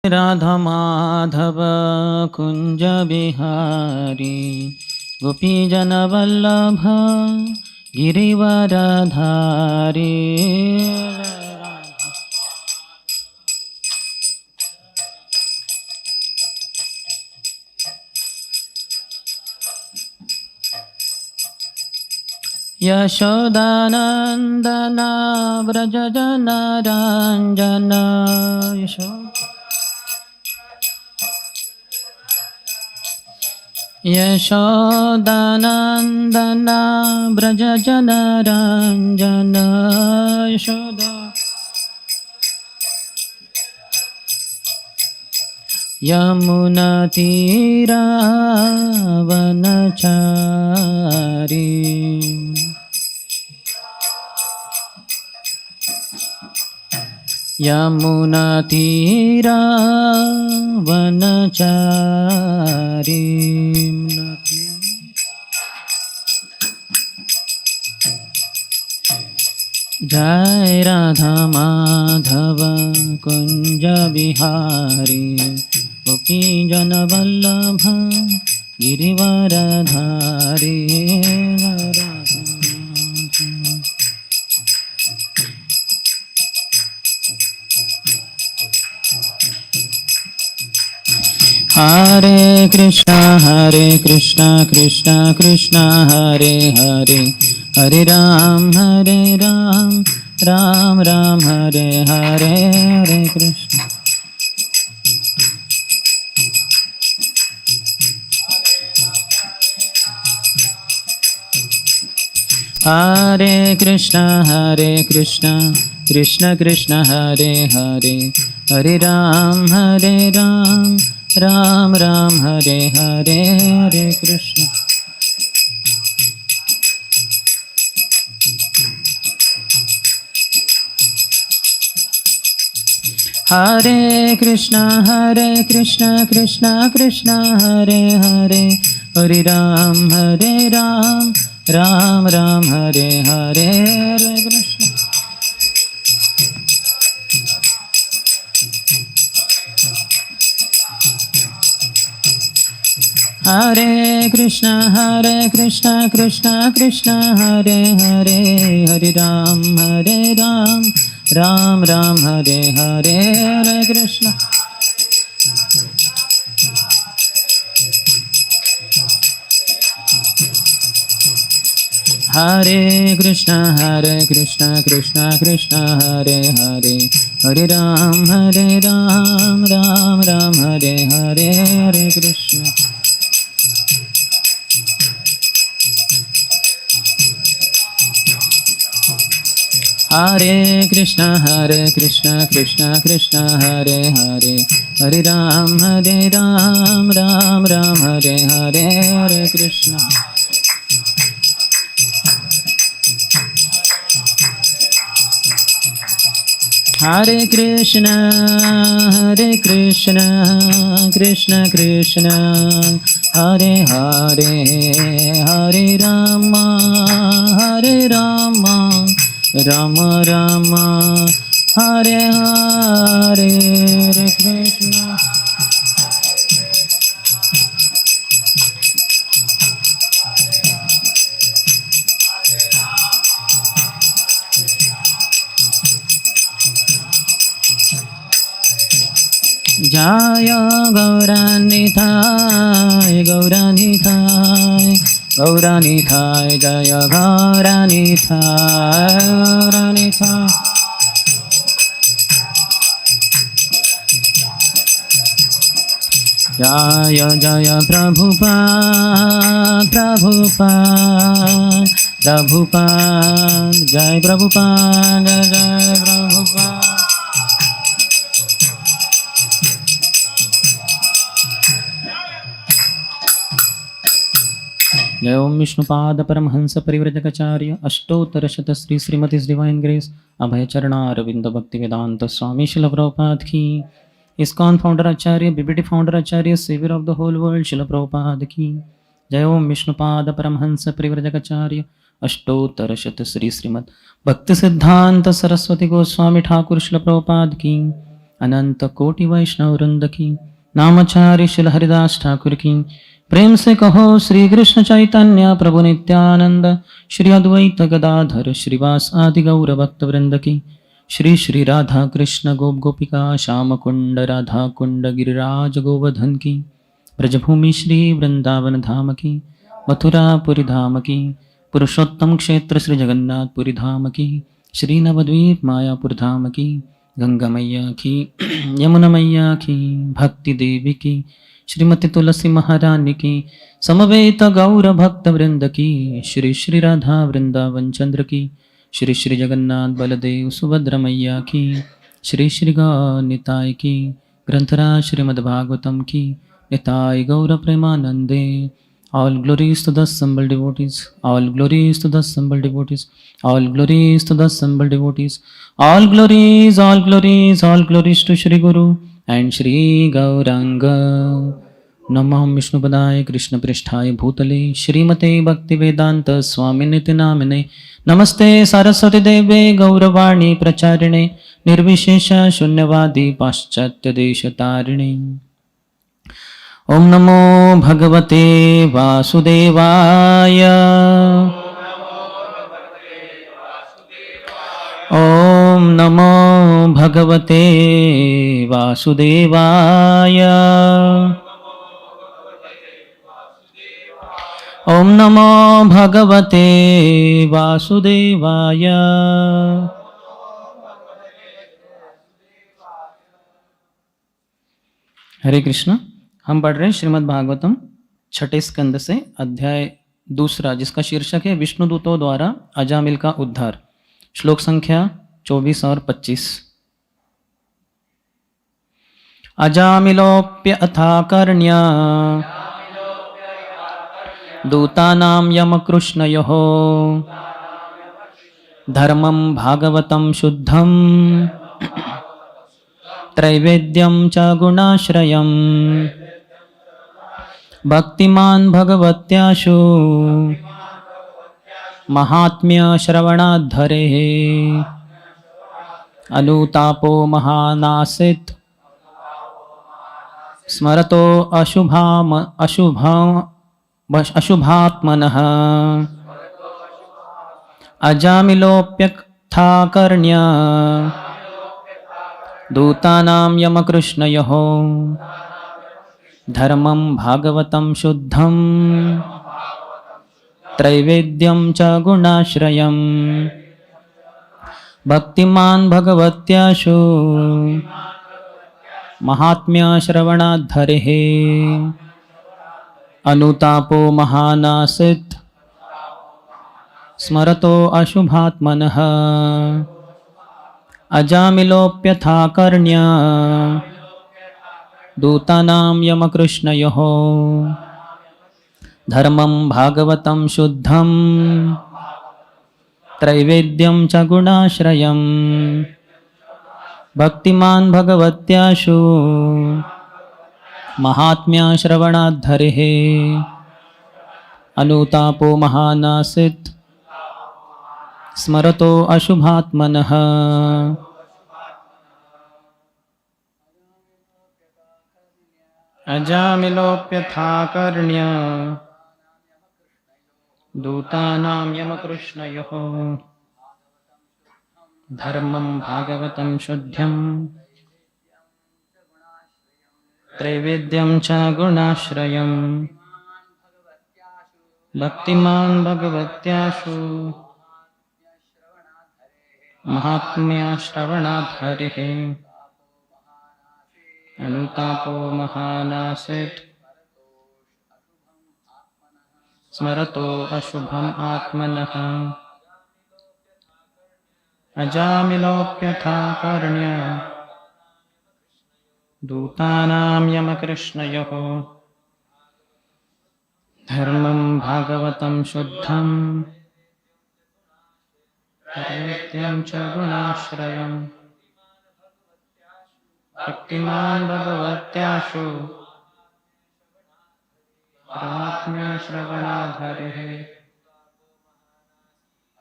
राधा माधव कुंज बिहारी गोपीजन वल्लभ गिरिवरधारी। यशोदानंदन व्रज जन रंजन यशोदानंदन व्रज जन रंजन यशोदा यमुना तीरा वनचारी। यमुना तीरा वनचारी। जय राधा माधव कुंज बिहारी गोपीजन वल्लभ गिरिवरधारी। हरे कृष्णा कृष्णा कृष्णा हरे हरे हरे राम राम राम हरे हरे हरे कृष्ण। हरे कृष्णा कृष्ण कृष्ण हरे हरे हरे राम राम राम हरे हरे हरे कृष्ण। हरे कृष्णा कृष्ण कृष्ण हरे हरे हरे राम राम राम हरे हरे हरे कृष्ण। हरे कृष्णा कृष्ण हरे हरे हरे राम राम राम हरे हरे हरे कृष्ण। हरे कृष्णा कृष्ण हरे हरे हरे राम राम राम हरे हरे हरे कृष्ण। हरे कृष्णा कृष्ण हरे हरे हरे राम राम राम हरे हरे हरे कृष्ण। हरे कृष्ण कृष्ण कृष्ण हरे हरे हरे राम राम राम हरे हरे हरे कृष्ण। जय गौरानिताय गौरानिताय गौरानिताय जय गौरानिताय गौरानिताय। जय जय प्रभुपाद प्रभुपाद प्रभुपाद जय प्रभुपाद जय प्रभुपाद। जय ओम विष्णुपाद परमहंस परिव्रजकाचार्य अष्टोत्तरशत श्री श्रीमती डिवाइन ग्रेस अभय चरणारविंद भक्ति वेदांत स्वामी शिल प्रभुपाद की। इस्कॉन फाउंडर आचार्य बीबीटी फाउंडर आचार्य saviour of the whole world Srila Prabhupada की। जय ओम विष्णुपाद परमहंस परिव्रजकाचार्य अष्टोत्तरशत श्री श्रीमद भक्ति सिद्धांत सरस्वती गोस्वामी ठाकुर शिल प्रभुपाद की। अनंत कोटि वैष्णव वृंद की, नामचार्य श्रील हरिदास ठाकुर की। प्रेम से कहो श्री कृष्ण चैतन्य प्रभु नित्यानंद, श्री अद्वैत गदाधर श्रीवास आदि गौर भक्त वृंद की। श्री श्री राधा कृष्ण गोप गोपिका श्याम कुंड राधा कुंड गिरिराज गोवर्धन की। ब्रजभूमि श्री वृंदावन धाम की, मथुरापुरी धाम की, पुरुषोत्तम क्षेत्र श्री जगन्नाथपुरी धाम की, श्री नवद्वीप मायापुर धाम की, गंगा मैया की, यमुना मैया की, भक्ति देवी की, श्रीमती तुलसी महारानी की, समवेत गौर भक्त वृंद की, श्री श्री राधा वृंदावन चंद्र की, श्री श्री जगन्नाथ बलदेव सुभद्रा मैया की, श्री श्री निताय की, ग्रंथराज श्रीमद्भागवतम की, निताय गौर प्रेमानंदे। All glories to the assembled devotees, all glories to the assembled devotees, all glories to the assembled devotees, all glories, all glories, all glories to Shri Guru and Shri Gauranga. नमः विष्णुपदाय कृष्णपृष्ठाय भूतले श्रीमते भक्तिवेदांत स्वामिनिति नामिने, नमस्ते सरस्वती देवे गौरवाणी प्रचारिणे, निर्विशेष शून्यवादी पाश्चात्य देशतारिणे। ओम नमो भगवते वासुदेवाय, ओम नमो भगवते वासुदेवाय, ओम नमो भगवते वासुदेवाय। हरे कृष्ण। हम पढ़ रहे हैं श्रीमद् भागवतम छठे स्कंद से अध्याय दूसरा, जिसका शीर्षक है विष्णुदूतों द्वारा अजामिल का उद्धार। श्लोक संख्या 24 और 25। अजामिलोप्य अथाकर्ण्य दूतानां यमकृष्णयोः, धर्मं भागवतं शुद्धं त्रैवेद्यं च गुणाश्रयम्, भक्तिमान् भगवत्याशु महात्म्य श्रवणाद्धरेः, अनुतापो महानासित स्मरतो अशुभात्मनः, अजामिलोऽप्यथाकर्ण्य दूतानां यमकृष्णयोः, धर्मं भागवतं शुद्धं त्रैवेद्यं च गुणाश्रयम्, भक्तिमान् भगवत्याशु महात्म्य श्रवणाद्धरेः, अनुतापो महानासित स्मरतो अशुभात्मनः, अजामिलोऽप्यथाकर्ण्य दूतानां यमकृष्णयोः, धर्मं भागवतं शुद्धं त्रैवेद्यं च गुणाश्रयम्, भक्तिमान् भगवत्याशु महात्म्य श्रवणाद्धरेः, अनुतापो महानासित स्मरतो अशुभात्मनः। अजामिलोऽप्यथाकर्ण्य दूतानां यमकृष्णयोः, धर्मं भागवतं शुद्धं त्रैवेद्यं च गुणाश्रयम्, भक्तिमान् भगवत्याशु महात्म्य श्रवणाद्धरेः, अनुतापो महानासित स्मरतो अशुभम् आत्मनः, अजामिलोऽप्यथाकर्ण्य दूतानां यमकृष्णयोः, धर्मं भागवतं शुद्धं त्रैवेद्यं च गुणाश्रयम्, भक्तिमान् भगवत्याशु महात्म्य श्रवणाद्धरेः,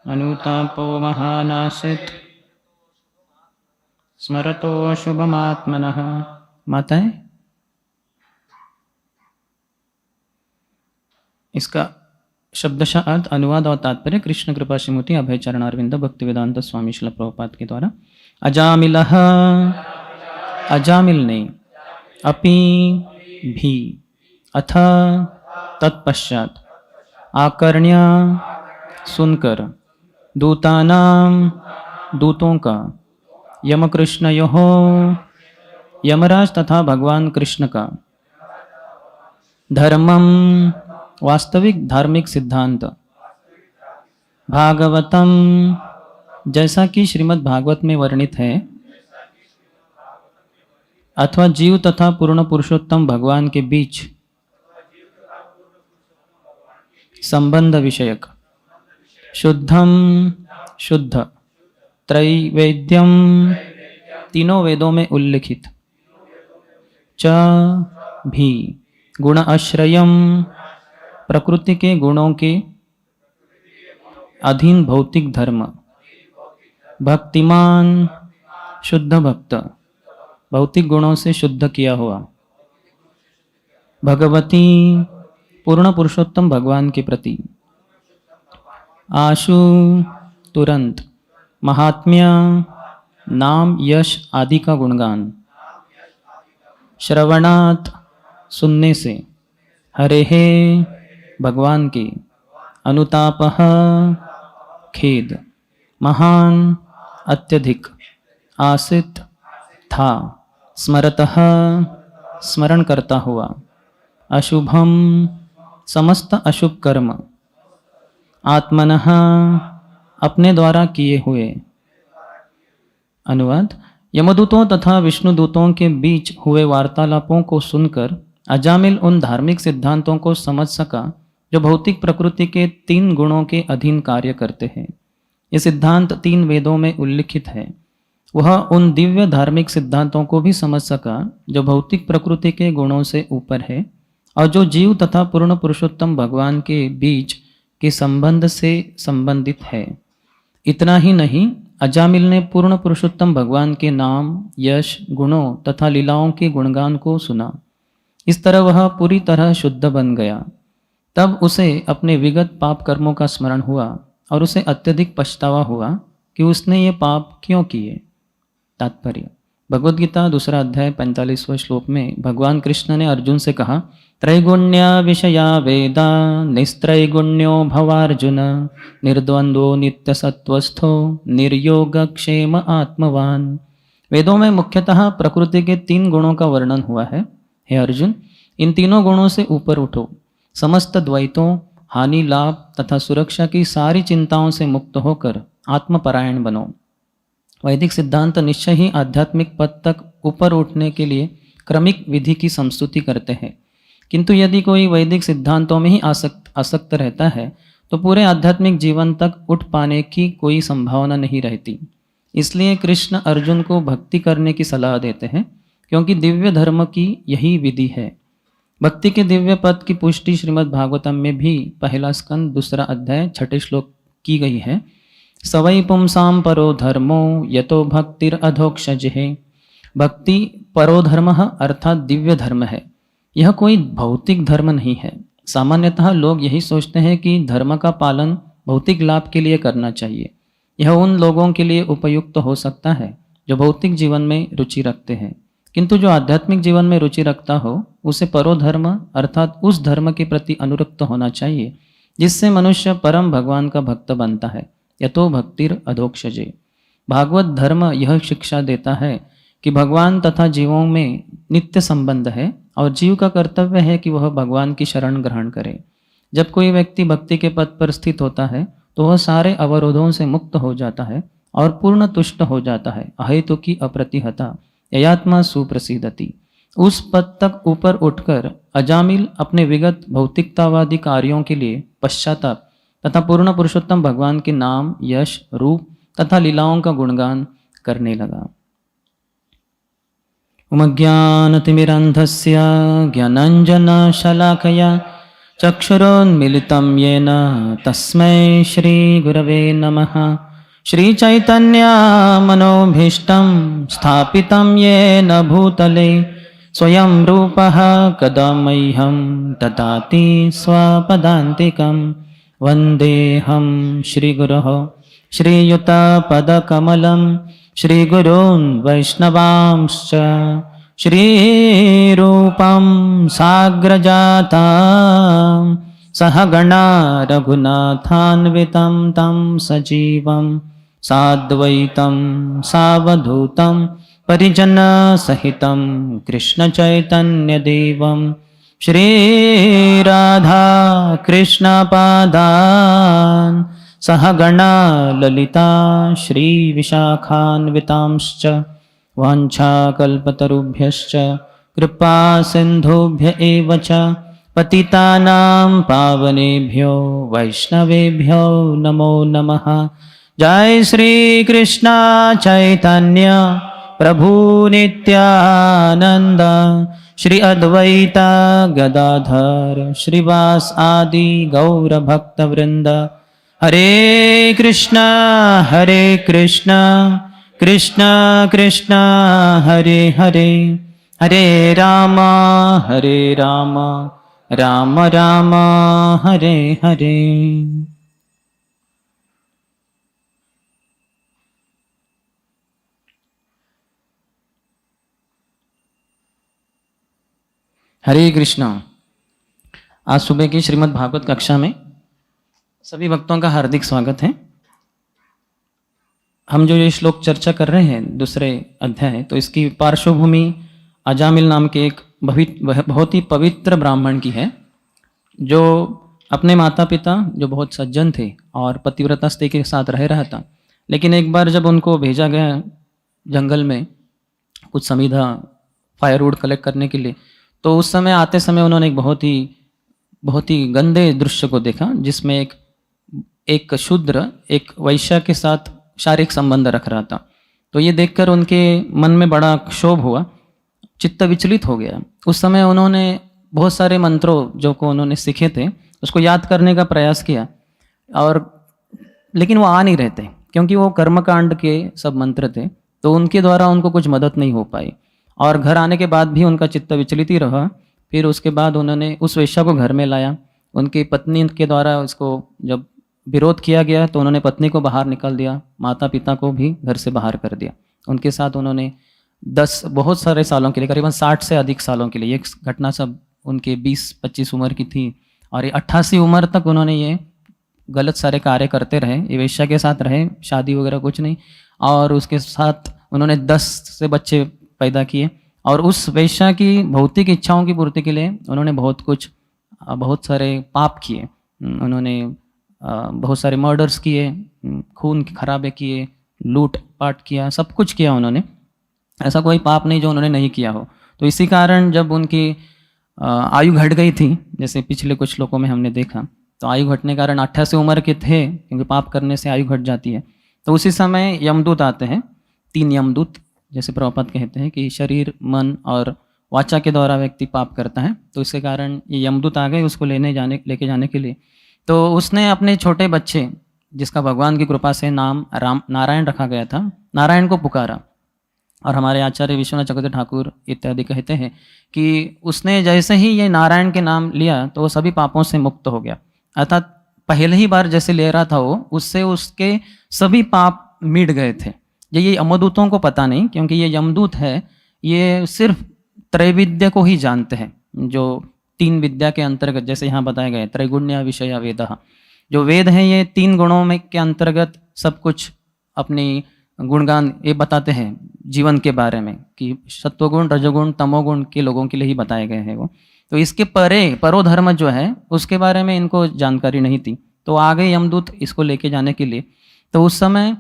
अनुतापो महानासित स्मरतो शुभमात्मनः। माताएं, इसका शब्दशः अर्थ, अनुवाद और तात्पर्य कृष्ण कृपा श्रीमूर्ति अभय चरणारविंद भक्तिवेदांत स्वामी श्रील प्रभुपाद के द्वारा। अजामिलः, अजामिल ने, अपि भी, अथ तत्पश्चात, आकर्ण्य सुनकर, दूतानाम दूतों का, यमकृष्णयोः यमराज तथा भगवान कृष्ण का, धर्मम वास्तविक धार्मिक सिद्धांत, भागवतम जैसा कि श्रीमद् भागवत में वर्णित है, अथवा जीव तथा पूर्ण पुरुषोत्तम भगवान के बीच संबंध विषयक, शुद्धम शुद्ध, त्रैवेद्यम तीनों वेदों में उल्लिखित, च भी गुण आश्रयम प्रकृति के गुणों के अधीन भौतिक धर्म, भक्तिमान शुद्ध भक्त, भौतिक गुणों से शुद्ध किया हुआ, भगवती पूर्ण पुरुषोत्तम भगवान के प्रति, आशु तुरंत, महात्म्य नाम यश आदि का गुणगान, श्रवणात् सुनने से, हरेहे भगवान के, अनुतापः खेद, महान अत्यधिक, आसित था, स्मरतः स्मरण करता हुआ, अशुभम समस्त अशुभ कर्म, आत्मनः अपने द्वारा किए हुए। अनुवाद, यमदूतों तथा विष्णुदूतों के बीच हुए वार्तालापों को सुनकर अजामिल उन धार्मिक सिद्धांतों को समझ सका जो भौतिक प्रकृति के 3 गुणों के अधीन कार्य करते हैं। ये सिद्धांत 3 वेदों में उल्लिखित है। वह उन दिव्य धार्मिक सिद्धांतों को भी समझ सका जो भौतिक प्रकृति के गुणों से ऊपर है और जो जीव तथा पूर्ण पुरुषोत्तम भगवान के बीच के संबंध से संबंधित है। इतना ही नहीं, अजामिल ने पूर्ण पुरुषोत्तम भगवान के नाम, यश, गुणों तथा लीलाओं के गुणगान को सुना। इस तरह वह पूरी तरह शुद्ध बन गया। तब उसे अपने विगत पाप कर्मों का स्मरण हुआ और उसे अत्यधिक पछतावा हुआ कि उसने ये पाप क्यों किए। तात्पर्य, भगवद गीता 2 अध्याय 45वें श्लोक में भगवान कृष्ण ने अर्जुन से कहा, त्रैगुण्य विषया वेदा निस्त्रैगुण्यो भवार्जुन निर्द्वंद्वो नित्य सत्वस्थो निर्योग क्षेम आत्मवान। वेदों में मुख्यतः प्रकृति के 3 गुणों का वर्णन हुआ है। हे अर्जुन, इन तीनों गुणों से ऊपर उठो, समस्त द्वैतों, हानि, लाभ तथा सुरक्षा की सारी चिंताओं से मुक्त होकर आत्मपरायण बनो। वैदिक सिद्धांत निश्चय ही आध्यात्मिक पद तक ऊपर उठने के लिए क्रमिक विधि की संस्तुति करते हैं, किंतु यदि कोई वैदिक सिद्धांतों में ही आसक्त रहता है तो पूरे आध्यात्मिक जीवन तक उठ पाने की कोई संभावना नहीं रहती। इसलिए कृष्ण अर्जुन को भक्ति करने की सलाह देते हैं, क्योंकि दिव्य धर्म की यही विधि है। भक्ति के दिव्य पद की पुष्टि श्रीमद् भागवतम में भी 1 स्कंद 2 अध्याय 6 श्लोक की गई है। सवै पुंसाम परो धर्मो यतो भक्तिर अधोक्षजे। भक्ति परो धर्म अर्थात दिव्य धर्म है। यह कोई भौतिक धर्म नहीं है। सामान्यतः लोग यही सोचते हैं कि धर्म का पालन भौतिक लाभ के लिए करना चाहिए। यह उन लोगों के लिए उपयुक्त हो सकता है जो भौतिक जीवन में रुचि रखते हैं, किंतु जो आध्यात्मिक जीवन में रुचि रखता हो उसे परोधर्म अर्थात उस धर्म के प्रति अनुरक्त होना चाहिए जिससे मनुष्य परम भगवान का भक्त बनता है। यतो भक्तिर अधोक्षजे। भागवत धर्म यह शिक्षा देता है कि भगवान तथा जीवों में नित्य संबंध है और जीव का कर्तव्य है कि वह भगवान की शरण ग्रहण करे। जब कोई व्यक्ति भक्ति के पद पर स्थित होता है तो वह सारे अवरोधों से मुक्त हो जाता है और पूर्ण तुष्ट हो जाता है। अहेतु की अप्रतिहता ययात्मा सुप्रसिद्धति। उस पद तक ऊपर उठकर अजामिल अपने विगत भौतिकतावादी कार्यों के लिए पश्चाताप तथा पूर्ण पुरुषोत्तम भगवान के नाम, यश, रूप तथा लीलाओं का गुणगान करने लगा। उमज्ञानतिमिरन्धस्य ज्ञानाञ्जनशलाकया चक्षुरोन्मिलितं येन तस्मै श्रीगुरवे नमः। श्रीचैतन्यमनोभीष्टं स्थापितं येन भूतले स्वयं रूपः कदा मह्यं ददाति स्वपदान्तिकं वन्देऽहं श्रीगुरोः श्रीयुतपदकमलं श्रीगुरून् वैष्णवांश्च श्रीरूपं साग्रजातं सहगणा रघुनाथान्वितं तं सजीवं साद्वैतं सावधूतं परिजनसहितं कृष्णचैतन्यदेवं श्रीराधा कृष्णपादान् सहगणा ललिता श्रीविशाखान्वितांश्च वाञ्छाकल्पतरुभ्यश्च कृपा सिन्धुभ्य एव च पतितानां पावनेभ्यो वैष्णवेभ्यो नमो नमः। जय श्री कृष्ण चैतन्य प्रभु नित्यानंद श्री अद्वैत गदाधर श्रीवास आदि गौर भक्त वृंद। हरे कृष्ण कृष्ण कृष्ण हरे हरे, हरे राम राम राम हरे हरे। हरे कृष्णा। आज सुबह की श्रीमद् भागवत कक्षा में सभी भक्तों का हार्दिक स्वागत है। हम जो ये श्लोक चर्चा कर रहे हैं दूसरे अध्याय, तो इसकी पार्श्वभूमि अजामिल नाम के एक बहुत ही पवित्र ब्राह्मण की है, जो अपने माता पिता जो बहुत सज्जन थे और पतिव्रता स्त्री के साथ रह रहा था, लेकिन एक बार जब उनको भेजा गया जंगल में कुछ समीधा फायरवुड कलेक्ट करने के लिए, तो उस समय आते समय उन्होंने एक बहुत ही गंदे दृश्य को देखा, जिसमें एक शूद्र एक वैश्य के साथ शारीरिक संबंध रख रहा था। तो ये देखकर उनके मन में बड़ा क्षोभ हुआ, चित्त विचलित हो गया। उस समय उन्होंने बहुत सारे मंत्रों जो को उन्होंने सीखे थे उसको याद करने का प्रयास किया, और लेकिन वो आ नहीं रहे थे, क्योंकि वो कर्मकांड के सब मंत्र थे, तो उनके द्वारा उनको कुछ मदद नहीं हो पाई। और घर आने के बाद भी उनका चित्त विचलित ही रहा। फिर उसके बाद उन्होंने उस वेश्या को घर में लाया। उनकी पत्नी के द्वारा उसको जब विरोध किया गया तो उन्होंने पत्नी को बाहर निकाल दिया, माता पिता को भी घर से बाहर कर दिया। उनके साथ उन्होंने बहुत सारे सालों के लिए, करीबन 60 से अधिक सालों के लिए, ये घटना सब उनके 20-25 उम्र की थी, और ये 88 उम्र तक उन्होंने ये गलत सारे कार्य करते रहे। ये वेश्या के साथ रहे, शादी वगैरह कुछ नहीं, और उसके साथ उन्होंने 10 से बच्चे पैदा किए। और उस वेश्या की भौतिक इच्छाओं की पूर्ति के लिए उन्होंने बहुत सारे पाप किए। उन्होंने बहुत सारे मर्डर्स किए, खून खराबे किए, लूट पाट किया, सब कुछ किया उन्होंने। ऐसा कोई पाप नहीं जो उन्होंने नहीं किया हो। तो इसी कारण जब उनकी आयु घट गई थी, जैसे पिछले कुछ श्लोकों में हमने देखा, तो आयु घटने के कारण 88 उम्र के थे, क्योंकि पाप करने से आयु घट जाती है। तो उसी समय यमदूत आते हैं, 3 यमदूत, जैसे प्रभुपाद कहते हैं कि शरीर, मन और वाचा के द्वारा व्यक्ति पाप करता है। तो इसके कारण ये यमदूत आ गए उसको लेके जाने के लिए। तो उसने अपने छोटे बच्चे, जिसका भगवान की कृपा से नाम नारायण रखा गया था, नारायण को पुकारा। और हमारे आचार्य विश्वनाथ चक्रवर्ती ठाकुर इत्यादि कहते हैं कि उसने जैसे ही ये नारायण के नाम लिया तो वो सभी पापों से मुक्त हो गया। अर्थात पहले ही बार जैसे ले रहा था वो, उससे उसके सभी पाप मिट गए थे। ये यमदूतों को पता नहीं, क्योंकि ये यमदूत है, ये सिर्फ त्रैविद्या को ही जानते हैं, जो 3 विद्या के अंतर्गत, जैसे यहाँ बताया गया, त्रैगुण्य विषय वेदः, जो वेद हैं ये 3 गुणों में के अंतर्गत सब कुछ अपनी गुणगान ये बताते हैं जीवन के बारे में, कि सत्वगुण, रजोगुण, तमोगुण के लोगों के लिए ही बताए गए हैं वो। तो इसके परोधर्म जो है उसके बारे में इनको जानकारी नहीं थी। तो आ गए यमदूत इसको लेके जाने के लिए। तो उस समय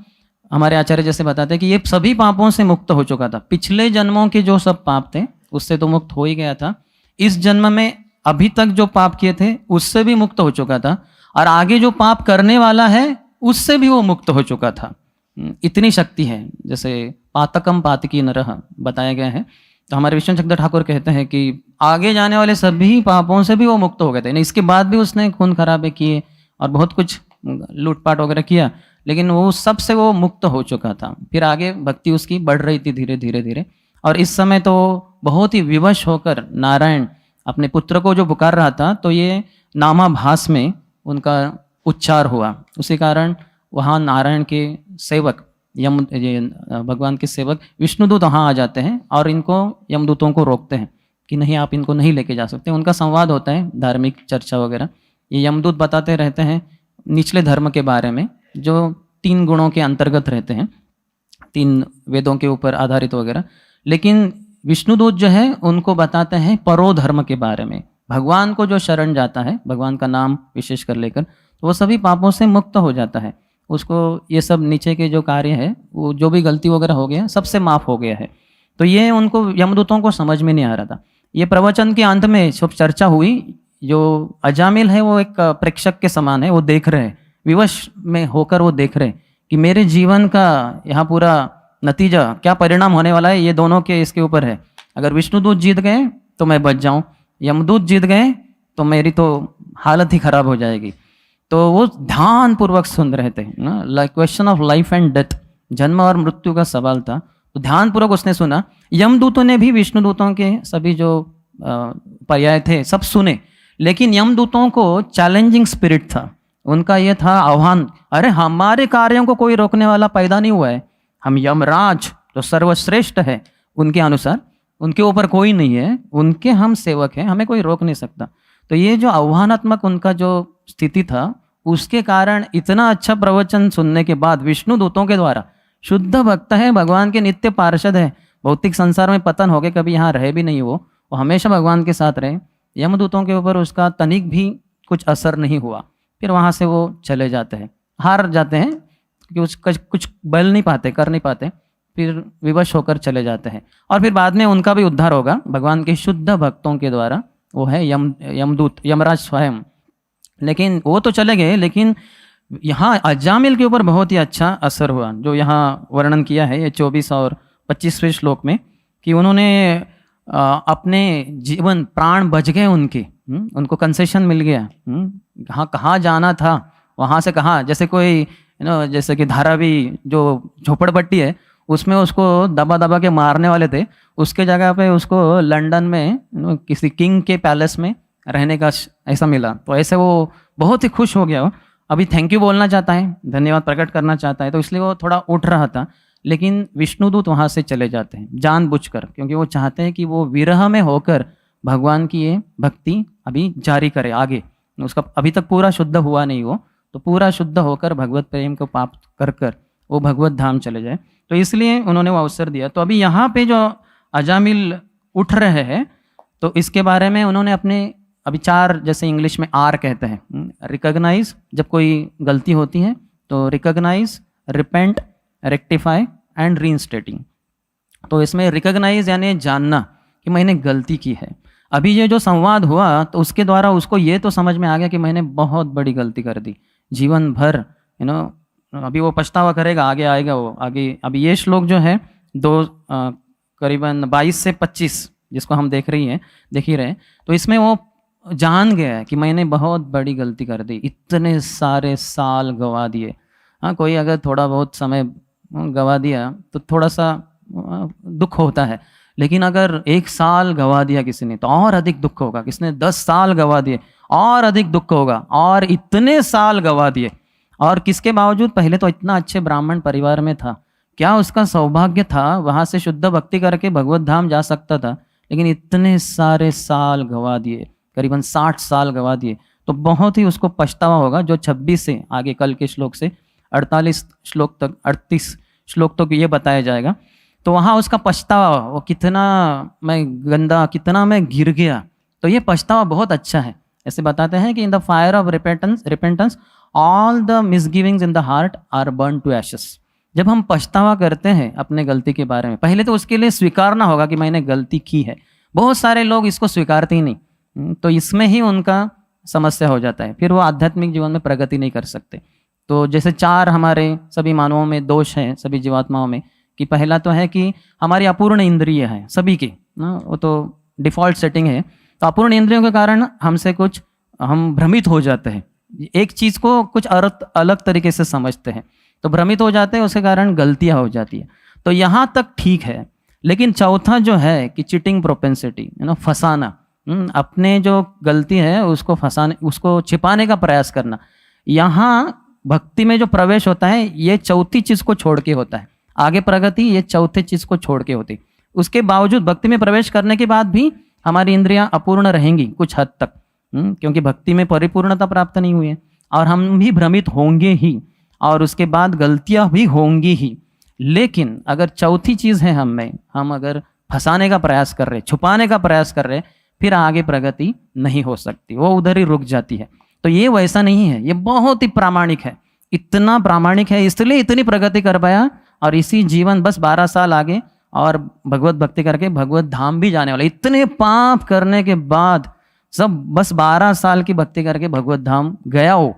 हमारे आचार्य जैसे बताते हैं कि ये सभी पापों से मुक्त हो चुका था। पिछले जन्मों के जो सब पाप थे उससे तो मुक्त हो ही गया था। इस जन्म में अभी तक जो पाप किए थे उससे भी मुक्त हो चुका था, और आगे जो पाप करने वाला है उससे भी वो मुक्त हो चुका था। इतनी शक्ति है, जैसे पातकम पातकी नरह बताया गया है। तो हमारे विष्णु चक्रधर ठाकुर कहते हैं कि आगे जाने वाले सभी पापों से भी वो मुक्त हो गए थे। इसके बाद भी उसने खून खराबे किए और बहुत कुछ लूटपाट वगैरह किया, लेकिन वो सबसे वो मुक्त हो चुका था। फिर आगे भक्ति उसकी बढ़ रही थी धीरे धीरे धीरे, और इस समय तो बहुत ही विवश होकर नारायण अपने पुत्र को जो पुकार रहा था, तो ये नामाभास में उनका उच्चार हुआ। उसी कारण वहाँ नारायण के सेवक ये भगवान के सेवक विष्णुदूत वहाँ आ जाते हैं और इनको यमदूतों को रोकते हैं कि नहीं, आप इनको नहीं लेके जा सकते। उनका संवाद होता है, धार्मिक चर्चा वगैरह। ये यमदूत बताते रहते हैं निचले धर्म के बारे में, जो 3 गुणों के अंतर्गत रहते हैं, 3 वेदों के ऊपर आधारित वगैरह। लेकिन विष्णुदूत जो है उनको बताते हैं परो धर्म के बारे में। भगवान को जो शरण जाता है, भगवान का नाम विशेष कर लेकर, तो वो सभी पापों से मुक्त हो जाता है। उसको ये सब नीचे के जो कार्य है, वो जो भी गलती वगैरह हो गया, सबसे माफ हो गया है। तो ये उनको यमदूतों को समझ में नहीं आ रहा था। ये प्रवचन के अंत में सब चर्चा हुई। जो अजामिल है वो एक प्रेक्षक के समान है, वो देख रहे हैं, विवश में होकर वो देख रहे हैं कि मेरे जीवन का यहाँ पूरा नतीजा क्या परिणाम होने वाला है, ये दोनों के इसके ऊपर है। अगर विष्णुदूत जीत गए तो मैं बच जाऊं, यमदूत जीत गए तो मेरी तो हालत ही खराब हो जाएगी। तो वो ध्यान पूर्वक सुन रहे थे ना, like question of life and death, जन्म और मृत्यु का सवाल था। तो ध्यान पूर्वक उसने सुना। यमदूतों ने भी विष्णुदूतों के सभी जो पर्याय थे सब सुने, लेकिन यमदूतों को चैलेंजिंग स्पिरिट था। उनका ये था आह्वान, अरे हमारे कार्यों को कोई रोकने वाला पैदा नहीं हुआ है, हम यमराज जो सर्वश्रेष्ठ है उनके अनुसार, उनके ऊपर कोई नहीं है, उनके हम सेवक हैं, हमें कोई रोक नहीं सकता। तो ये जो आह्वानात्मक उनका जो स्थिति था, उसके कारण इतना अच्छा प्रवचन सुनने के बाद विष्णुदूतों के द्वारा, शुद्ध भक्त है, भगवान के नित्य पार्षद है, भौतिक संसार में पतन हो गए, कभी यहाँ रहे भी नहीं, वो हमेशा भगवान के साथ रहे। यमदूतों के ऊपर उसका तनिक भी कुछ असर नहीं हुआ। फिर वहाँ से वो चले जाते हैं, हार जाते हैं कि उसका कुछ बल नहीं पाते, कर नहीं पाते, फिर विवश होकर चले जाते हैं। और फिर बाद में उनका भी उद्धार होगा भगवान के शुद्ध भक्तों के द्वारा, वो है यमदूत, यमराज स्वयं। लेकिन वो तो चले गए, लेकिन यहाँ अजामिल के ऊपर बहुत ही अच्छा असर हुआ, जो यहाँ वर्णन किया है ये 24 और 25वें श्लोक में, कि उन्होंने अपने जीवन प्राण बच गए उनके, उनको कंसेशन मिल गया। कहाँ कहाँ जाना था वहाँ से कहाँ, जैसे कोई जैसे कि धारावी जो झोपड़पट्टी है उसमें उसको दबा दबा के मारने वाले थे, उसके जगह पे उसको लंदन में किसी किंग के पैलेस में रहने का ऐसा मिला। तो ऐसे वो बहुत ही खुश हो गया। वो अभी थैंक यू बोलना चाहता है, धन्यवाद प्रकट करना चाहता है, तो इसलिए वो थोड़ा उठ रहा था। लेकिन विष्णुदूत वहाँ से चले जाते हैं जानबूझकर, क्योंकि वो चाहते हैं कि वो विरह में होकर भगवान की ये भक्ति अभी जारी करे आगे। उसका अभी तक पूरा शुद्ध हुआ नहीं वो, तो पूरा शुद्ध होकर भगवत प्रेम को प्राप्त कर कर वो भगवत धाम चले जाए। तो इसलिए उन्होंने वो अवसर दिया। तो अभी यहाँ पे जो अजामिल उठ रहे हैं, तो इसके बारे में उन्होंने अपने अभी 4, जैसे इंग्लिश में आर कहते हैं, रिकॉग्नाइज, जब कोई गलती होती है तो recognise, repent, rectify and reinstating. तो इसमें रिकॉग्नाइज यानी जानना कि मैंने गलती की है। अभी ये जो संवाद हुआ तो उसके द्वारा उसको ये तो समझ में आ गया कि मैंने बहुत बड़ी गलती कर दी, जीवन भर अभी वो पछतावा करेगा, आगे आएगा वो आगे। अभी ये श्लोक जो है करीबन 22 से 25 जिसको हम देख ही रहे, तो इसमें वो जान गया है कि मैंने बहुत बड़ी गलती कर दी, इतने सारे साल गवा दिए। हाँ, कोई अगर थोड़ा बहुत समय गवा दिया तो थोड़ा सा दुख होता है, लेकिन अगर 1 साल गवा दिया किसी ने तो और अधिक दुख होगा। किसने 10 साल गवा दिए और अधिक दुख होगा, और इतने साल गवा दिए, और किसके बावजूद, पहले तो इतना अच्छे ब्राह्मण परिवार में था, क्या उसका सौभाग्य था, वहां से शुद्ध भक्ति करके भगवत धाम जा सकता था, लेकिन इतने सारे साल गवा दिए, करीबन 60 साल गवा दिए। तो बहुत ही उसको पछतावा होगा, जो 26 से आगे कल के श्लोक से 38 श्लोक तक 38 श्लोक तक ये बताया जाएगा। तो वहाँ उसका पछतावा, वो कितना मैं गंदा, कितना मैं गिर गया, तो ये पछतावा बहुत अच्छा है। ऐसे बताते हैं कि in the fire of repentance all the misgivings in the heart are burn to ashes. जब हम पछतावा करते हैं अपने गलती के बारे में, पहले तो उसके लिए स्वीकारना होगा कि मैंने गलती की है। बहुत सारे लोग इसको स्वीकारते ही नहीं, तो इसमें ही उनका समस्या हो जाता है, फिर वो आध्यात्मिक जीवन में प्रगति नहीं कर सकते। तो जैसे 4 हमारे सभी मानवों में दोष हैं, सभी जीवात्माओं में, कि पहला तो है कि हमारी अपूर्ण इंद्रिय है सभी की ना, वो तो डिफ़ॉल्ट सेटिंग है। तो अपूर्ण इंद्रियों के कारण हमसे हम भ्रमित हो जाते हैं, एक चीज़ को कुछ अलग तरीके से समझते हैं। तो भ्रमित हो जाते हैं, उसके कारण गलतियां हो जाती है। तो यहाँ तक ठीक है, लेकिन चौथा जो है कि चिटिंग प्रोपेंसिटी, फंसाना, अपने जो गलती है उसको फंसाने, उसको छिपाने का प्रयास करना, यहाँ भक्ति में जो प्रवेश होता है ये चौथी चीज को छोड़ के होता है। आगे प्रगति ये चौथे चीज को छोड़ के होती। उसके बावजूद भक्ति में प्रवेश करने के बाद भी हमारी इंद्रियां अपूर्ण रहेंगी कुछ हद तक, क्योंकि भक्ति में परिपूर्णता प्राप्त नहीं हुई है, और हम भी भ्रमित होंगे ही, और उसके बाद गलतियां भी होंगी ही। लेकिन अगर चौथी चीज है हम अगर फंसाने का प्रयास कर रहे, छुपाने का प्रयास कर रहे, फिर आगे प्रगति नहीं हो सकती, वो उधर ही रुक जाती है। तो ये वैसा नहीं है, ये बहुत ही प्रामाणिक है, इतना प्रामाणिक है, इसलिए इतनी प्रगति कर पाया, और इसी जीवन बस 12 साल आगे और भगवत भक्ति करके भगवत धाम भी जाने वाला। इतने पाप करने के बाद सब बस 12 साल की भक्ति करके भगवत धाम गया हो,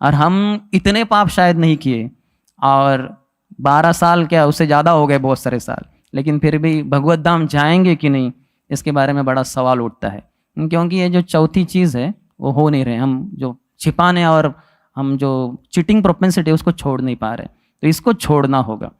और हम इतने पाप शायद नहीं किए, और 12 साल क्या उससे ज़्यादा हो गए, बहुत सारे साल, लेकिन फिर भी भगवत धाम जाएंगे कि नहीं, इसके बारे में बड़ा सवाल उठता है। क्योंकि ये जो चौथी चीज़ है वो हो नहीं रहे, हम जो छिपाने और हम जो चीटिंग प्रोपेंसिटी उसको छोड़ नहीं पा रहे, तो इसको छोड़ना होगा।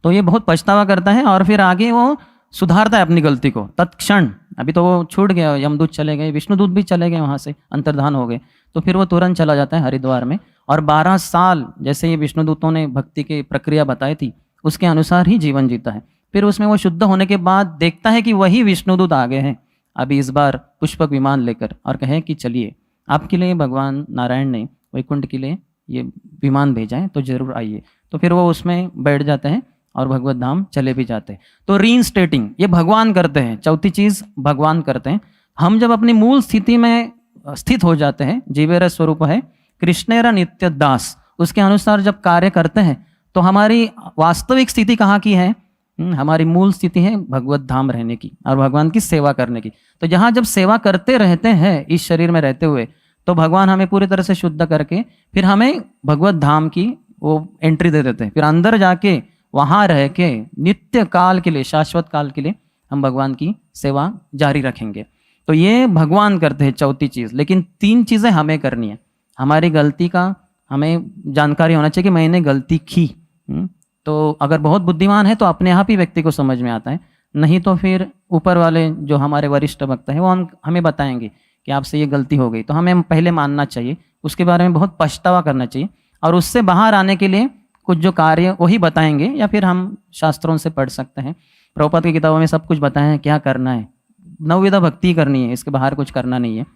तो ये बहुत पछतावा करता है, और फिर आगे वो सुधारता है अपनी गलती को तत्क्षण। अभी तो वो छूट गया, यमदूत चले गए, विष्णुदूत भी चले गए, वहाँ से अंतर्धान हो गए, तो फिर वो तुरंत चला जाता है हरिद्वार में, और 12 साल जैसे ये विष्णुदूतों ने भक्ति की प्रक्रिया बताई थी उसके अनुसार ही जीवन जीता है। फिर उसमें वो शुद्ध होने के बाद देखता है कि वही विष्णुदूत आ गए हैं अभी इस बार पुष्पक विमान लेकर, और कहे कि चलिए आपके लिए भगवान नारायण ने वैकुंठ के लिए ये विमान भेजा है, तो जरूर आइए। तो फिर वो उसमें बैठ जाते हैं और भगवत धाम चले भी जाते हैं। तो रीइंस्टेटिंग ये भगवान करते हैं, चौथी चीज भगवान करते हैं। हम जब अपनी मूल स्थिति में स्थित हो जाते हैं, जीवेर स्वरूप है कृष्णेर नित्य दास, उसके अनुसार जब कार्य करते हैं, तो हमारी वास्तविक स्थिति कहाँ की है? हमारी मूल स्थिति है भगवत धाम रहने की और भगवान की सेवा करने की। तो जहाँ जब सेवा करते रहते हैं इस शरीर में रहते हुए, तो भगवान हमें पूरी तरह से शुद्ध करके फिर हमें भगवत धाम की वो एंट्री दे देते हैं। फिर अंदर जाके वहाँ रह के नित्य काल के लिए, शाश्वत काल के लिए हम भगवान की सेवा जारी रखेंगे। तो ये भगवान करते हैं चौथी चीज़। लेकिन 3 चीज़ें हमें करनी है। हमारी गलती का हमें जानकारी होना चाहिए कि मैंने गलती की। तो अगर बहुत बुद्धिमान है तो अपने आप ही व्यक्ति को समझ में आता है, नहीं तो फिर ऊपर वाले जो हमारे वरिष्ठ भक्त हैं वो हमें बताएंगे कि आपसे ये गलती हो गई, तो हमें पहले मानना चाहिए, उसके बारे में बहुत पछतावा करना चाहिए, और उससे बाहर आने के लिए कुछ जो कार्य वही बताएंगे, या फिर हम शास्त्रों से पढ़ सकते हैं। प्रभुपाद की किताबों में सब कुछ बताया है क्या करना है, नवविधा भक्ति करनी है, इसके बाहर कुछ करना नहीं है।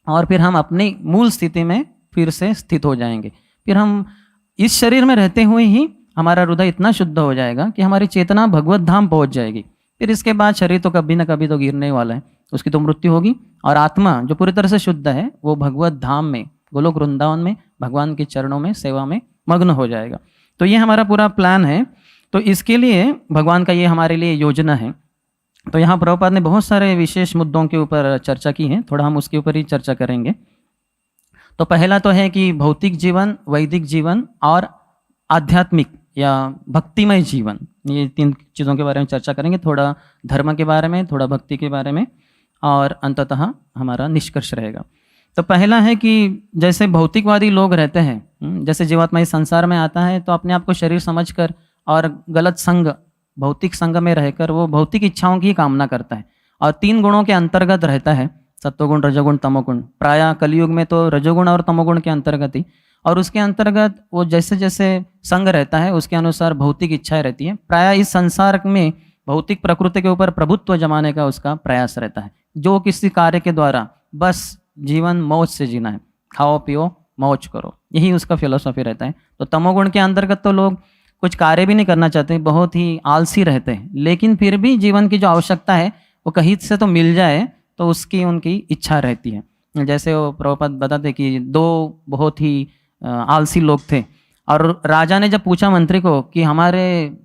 और फिर हम अपनी मूल स्थिति में फिर से स्थित हो जाएंगे। फिर हम इस शरीर में रहते हुए ही हमारा हृदय इतना शुद्ध हो जाएगा कि हमारी चेतना भगवत धाम पहुंच जाएगी। फिर इसके बाद शरीर तो कभी ना कभी तो गिरने वाला है, उसकी तो मृत्यु होगी, और आत्मा जो पूरी तरह से शुद्ध है वो भगवत धाम में, गोलोक वृंदावन में, भगवान के चरणों में सेवा में मग्न हो जाएगा। तो ये हमारा पूरा प्लान है। तो इसके लिए भगवान का ये हमारे लिए योजना है। तो यहाँ प्रभुपाद ने बहुत सारे विशेष मुद्दों के ऊपर चर्चा की है, थोड़ा हम उसके ऊपर ही चर्चा करेंगे। तो पहला तो है कि भौतिक जीवन, वैदिक जीवन और आध्यात्मिक या भक्तिमय जीवन, ये 3 चीज़ों के बारे में चर्चा करेंगे। थोड़ा धर्म के बारे में, थोड़ा भक्ति के बारे में, और अंततः हमारा निष्कर्ष रहेगा। तो पहला है कि जैसे भौतिकवादी लोग रहते हैं, जैसे जीवात्मा इस संसार में आता है तो अपने आप को शरीर समझकर और गलत संग, भौतिक संग में रहकर वो भौतिक इच्छाओं की कामना करता है, और 3 गुणों के अंतर्गत रहता है, सत्वगुण, रजोगुण, तमोगुण। प्रायः कलयुग में तो रजोगुण और तमोगुण के अंतर्गत ही, और उसके अंतर्गत वो जैसे जैसे संग रहता है उसके अनुसार भौतिक इच्छाएं रहती है। प्रायः इस संसार में भौतिक प्रकृति के ऊपर प्रभुत्व जमाने का उसका प्रयास रहता है, जो किसी कार्य के द्वारा बस जीवन मौज से जीना है, खाओ पियो मौज करो, यही उसका फिलोसॉफी रहता है। तो तमोगुण के अंतर्गत तो लोग कुछ कार्य भी नहीं करना चाहते, बहुत ही आलसी रहते हैं, लेकिन फिर भी जीवन की जो आवश्यकता है वो कहीं से तो मिल जाए तो उसकी उनकी इच्छा रहती है। जैसे वो प्रभुपाद बताते कि 2 बहुत ही आलसी लोग थे, और राजा ने जब पूछा मंत्री को कि हमारे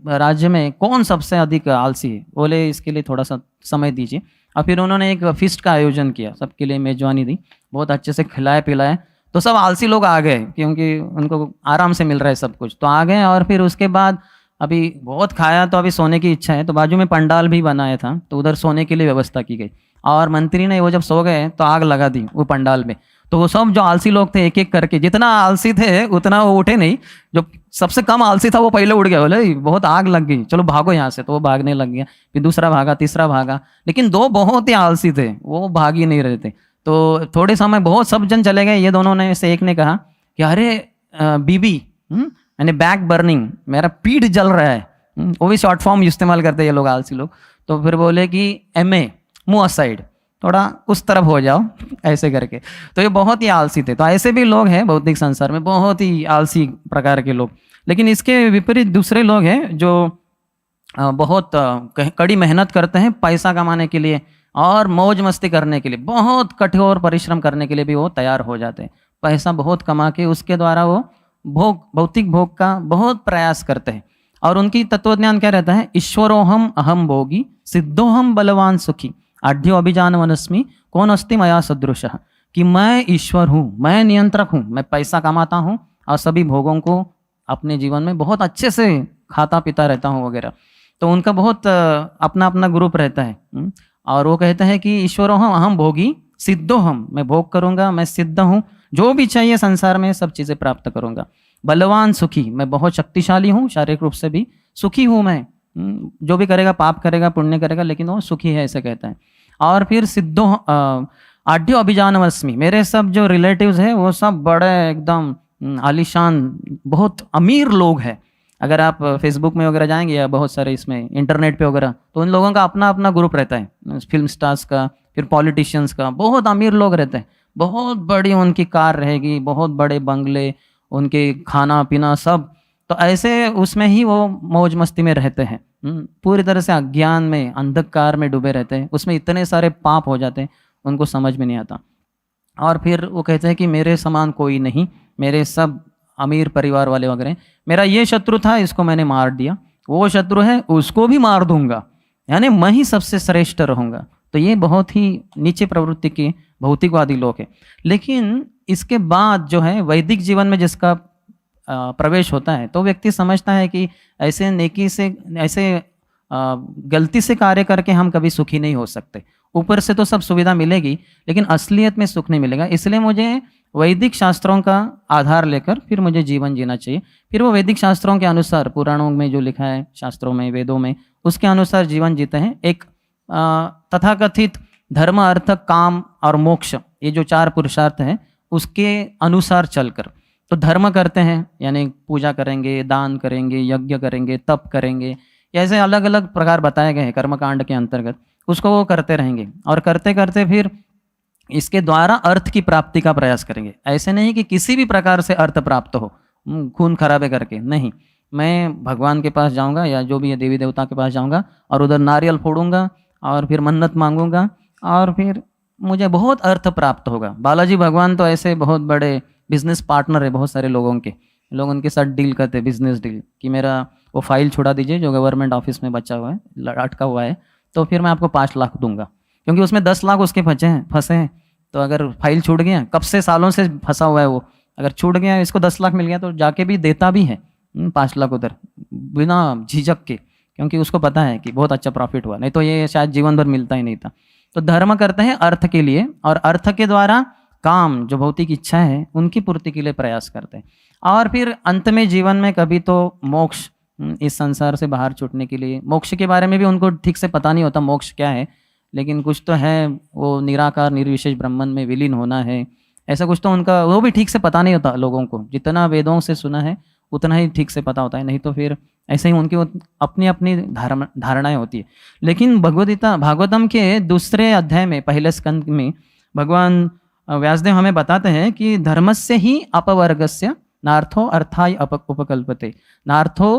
राज्य में कौन सबसे अधिक आलसी है, बोले इसके लिए थोड़ा सा समय दीजिए। और फिर उन्होंने एक फीस्ट का आयोजन किया, सबके लिए मेजबानी दी, बहुत अच्छे से खिलाए पिलाए, तो सब आलसी लोग आ गए क्योंकि उनको आराम से मिल रहा है सब कुछ, तो आ गए। और फिर उसके बाद अभी बहुत खाया तो अभी सोने की इच्छा है, तो बाजू में पंडाल भी बनाया था, तो उधर सोने के लिए व्यवस्था की गई, और मंत्री ने वो जब सो गए तो आग लगा दी वो पंडाल में। तो वो सब जो आलसी लोग थे एक एक करके, जितना आलसी थे उतना वो उठे नहीं, जो सबसे कम आलसी था वो पहले उड़ गया, बोले बहुत आग लग गई, चलो भागो यहाँ से, तो वो भागने लग गया। फिर दूसरा भागा, तीसरा भागा, लेकिन दो बहुत ही आलसी थे, वो भाग ही नहीं रहे थे। तो थोड़े समय बहुत सब जन चले गए, ये दोनों ने से एक ने कहा कि अरे बीबी, यानी बैक बर्निंग, मेरा पीठ जल रहा है। वो भी शॉर्ट फॉर्म इस्तेमाल करते हैं ये लोग आलसी लोग। तो फिर बोले कि एमए मूव असाइड, थोड़ा उस तरफ हो जाओ, ऐसे करके। तो ये बहुत ही आलसी थे। तो ऐसे भी लोग हैं भौतिक संसार में, बहुत ही आलसी प्रकार के लोग। लेकिन इसके विपरीत दूसरे लोग हैं जो बहुत कड़ी मेहनत करते हैं पैसा कमाने के लिए और मौज मस्ती करने के लिए, बहुत कठोर परिश्रम करने के लिए भी वो तैयार हो जाते हैं। पैसा बहुत कमा के उसके द्वारा वो भौतिक भोग का बहुत प्रयास करते हैं। और उनकी तत्वज्ञान क्या रहता है, ईश्वरोहम अहम भोगी सिद्धोहम बलवान सुखी आढ़्यो अभिजान वनस्मी कौन अस्ति मया सदृश, कि मैं ईश्वर हूँ, मैं नियंत्रक हूँ, मैं पैसा कमाता हूँ और सभी भोगों को अपने जीवन में बहुत अच्छे से खाता पीता रहता हूँ वगैरह। तो उनका बहुत अपना अपना ग्रुप रहता है। और वो कहते हैं कि ईश्वरोहम अहम भोगी सिद्धोहम, मैं भोग करूँगा, मैं सिद्ध हूँ, जो भी चाहिए संसार में सब चीज़ें प्राप्त करूँगा। बलवान सुखी, मैं बहुत शक्तिशाली हूँ, शारीरिक रूप से भी सुखी हूँ मैं, जो भी करेगा पाप करेगा पुण्य करेगा लेकिन वो सुखी है, ऐसे कहता है। और फिर सिद्धो आढ़्यो अभिजानवस्मी, मेरे सब जो रिलेटिव्स हैं वो सब बड़े एकदम आलीशान बहुत अमीर लोग हैं। अगर आप फेसबुक में वगैरह जाएंगे या बहुत सारे इसमें इंटरनेट पे वगैरह, तो उन लोगों का अपना अपना ग्रुप रहता है, फिल्म स्टार्स का, फिर पॉलिटिशियंस का, बहुत अमीर लोग रहते हैं, बहुत बड़ी उनकी कार रहेगी, बहुत बड़े बंगले, उनके खाना पीना सब। तो ऐसे उसमें ही वो मौज मस्ती में रहते हैं, पूरी तरह से अज्ञान में अंधकार में डूबे रहते हैं, उसमें इतने सारे पाप हो जाते हैं उनको समझ में नहीं आता। और फिर वो कहते हैं कि मेरे समान कोई नहीं, मेरे सब अमीर परिवार वाले वगैरह, मेरा ये शत्रु था इसको मैंने मार दिया, वो शत्रु है उसको भी मार दूंगा, यानी मैं ही सबसे श्रेष्ठ रहूँगा। तो ये बहुत ही नीचे प्रवृत्ति के भौतिकवादी लोग हैं। लेकिन इसके बाद जो है वैदिक जीवन में जिसका प्रवेश होता है तो व्यक्ति समझता है कि ऐसे नेकी से, ऐसे गलती से कार्य करके हम कभी सुखी नहीं हो सकते। ऊपर से तो सब सुविधा मिलेगी लेकिन असलियत में सुख नहीं मिलेगा, इसलिए मुझे वैदिक शास्त्रों का आधार लेकर फिर मुझे जीवन जीना चाहिए। फिर वो वैदिक शास्त्रों के अनुसार, पुराणों में जो लिखा है, शास्त्रों में, वेदों में, उसके अनुसार जीवन जीते हैं। एक तथाकथित धर्म अर्थ काम और मोक्ष, ये जो 4 पुरुषार्थ हैं उसके अनुसार चलकर तो धर्म करते हैं, यानी पूजा करेंगे, दान करेंगे, यज्ञ करेंगे, तप करेंगे, ऐसे अलग अलग प्रकार बताए गए हैं कर्मकांड के अंतर्गत, उसको वो करते रहेंगे। और करते करते फिर इसके द्वारा अर्थ की प्राप्ति का प्रयास करेंगे। ऐसे नहीं कि किसी भी प्रकार से अर्थ प्राप्त हो खून खराबे करके, नहीं, मैं भगवान के पास जाऊंगा या जो भी है देवी देवता के पास जाऊंगा और उधर नारियल फोड़ूंगा और फिर मन्नत मांगूंगा और फिर मुझे बहुत अर्थ प्राप्त होगा। बालाजी भगवान तो ऐसे बहुत बड़े बिजनेस पार्टनर है बहुत सारे लोगों के, लोग उनके साथ डील करते हैं, बिजनेस डील, कि मेरा वो फाइल छुड़ा दीजिए जो गवर्नमेंट ऑफिस में बचा हुआ है, अटका हुआ है, तो फिर मैं आपको 5 लाख दूंगा, क्योंकि उसमें 10 लाख उसके फंसे हैं। तो अगर फाइल छूट गया, कब से सालों से फंसा हुआ है वो, अगर छूट गया, इसको 10 लाख मिल गया तो जाके भी देता भी है 5 लाख उधर बिना झिझक के, क्योंकि उसको पता है कि बहुत अच्छा प्रॉफिट हुआ, नहीं तो ये शायद जीवन भर मिलता ही नहीं था। तो धर्म करते हैं अर्थ के लिए और अर्थ के द्वारा काम, जो भौतिक इच्छा है उनकी पूर्ति के लिए प्रयास करते हैं। और फिर अंत में जीवन में कभी तो मोक्ष, इस संसार से बाहर छूटने के लिए, मोक्ष के बारे में भी उनको ठीक से पता नहीं होता मोक्ष क्या है, लेकिन कुछ तो है, वो निराकार निर्विशेष ब्रह्मन में विलीन होना है, ऐसा कुछ तो उनका वो भी ठीक से पता नहीं होता लोगों को। जितना वेदों से सुना है उतना ही ठीक से पता होता है, नहीं तो फिर ऐसे ही उनकी अपनी अपनी धारणाएं होती है। लेकिन भागवतम के दूसरे अध्याय में, पहले स्कंद में, भगवान व्यासदेव हमें बताते हैं कि धर्मस्य ही अपवर्गस्य नार्थो अर्थाय उपकल्पते, नार्थो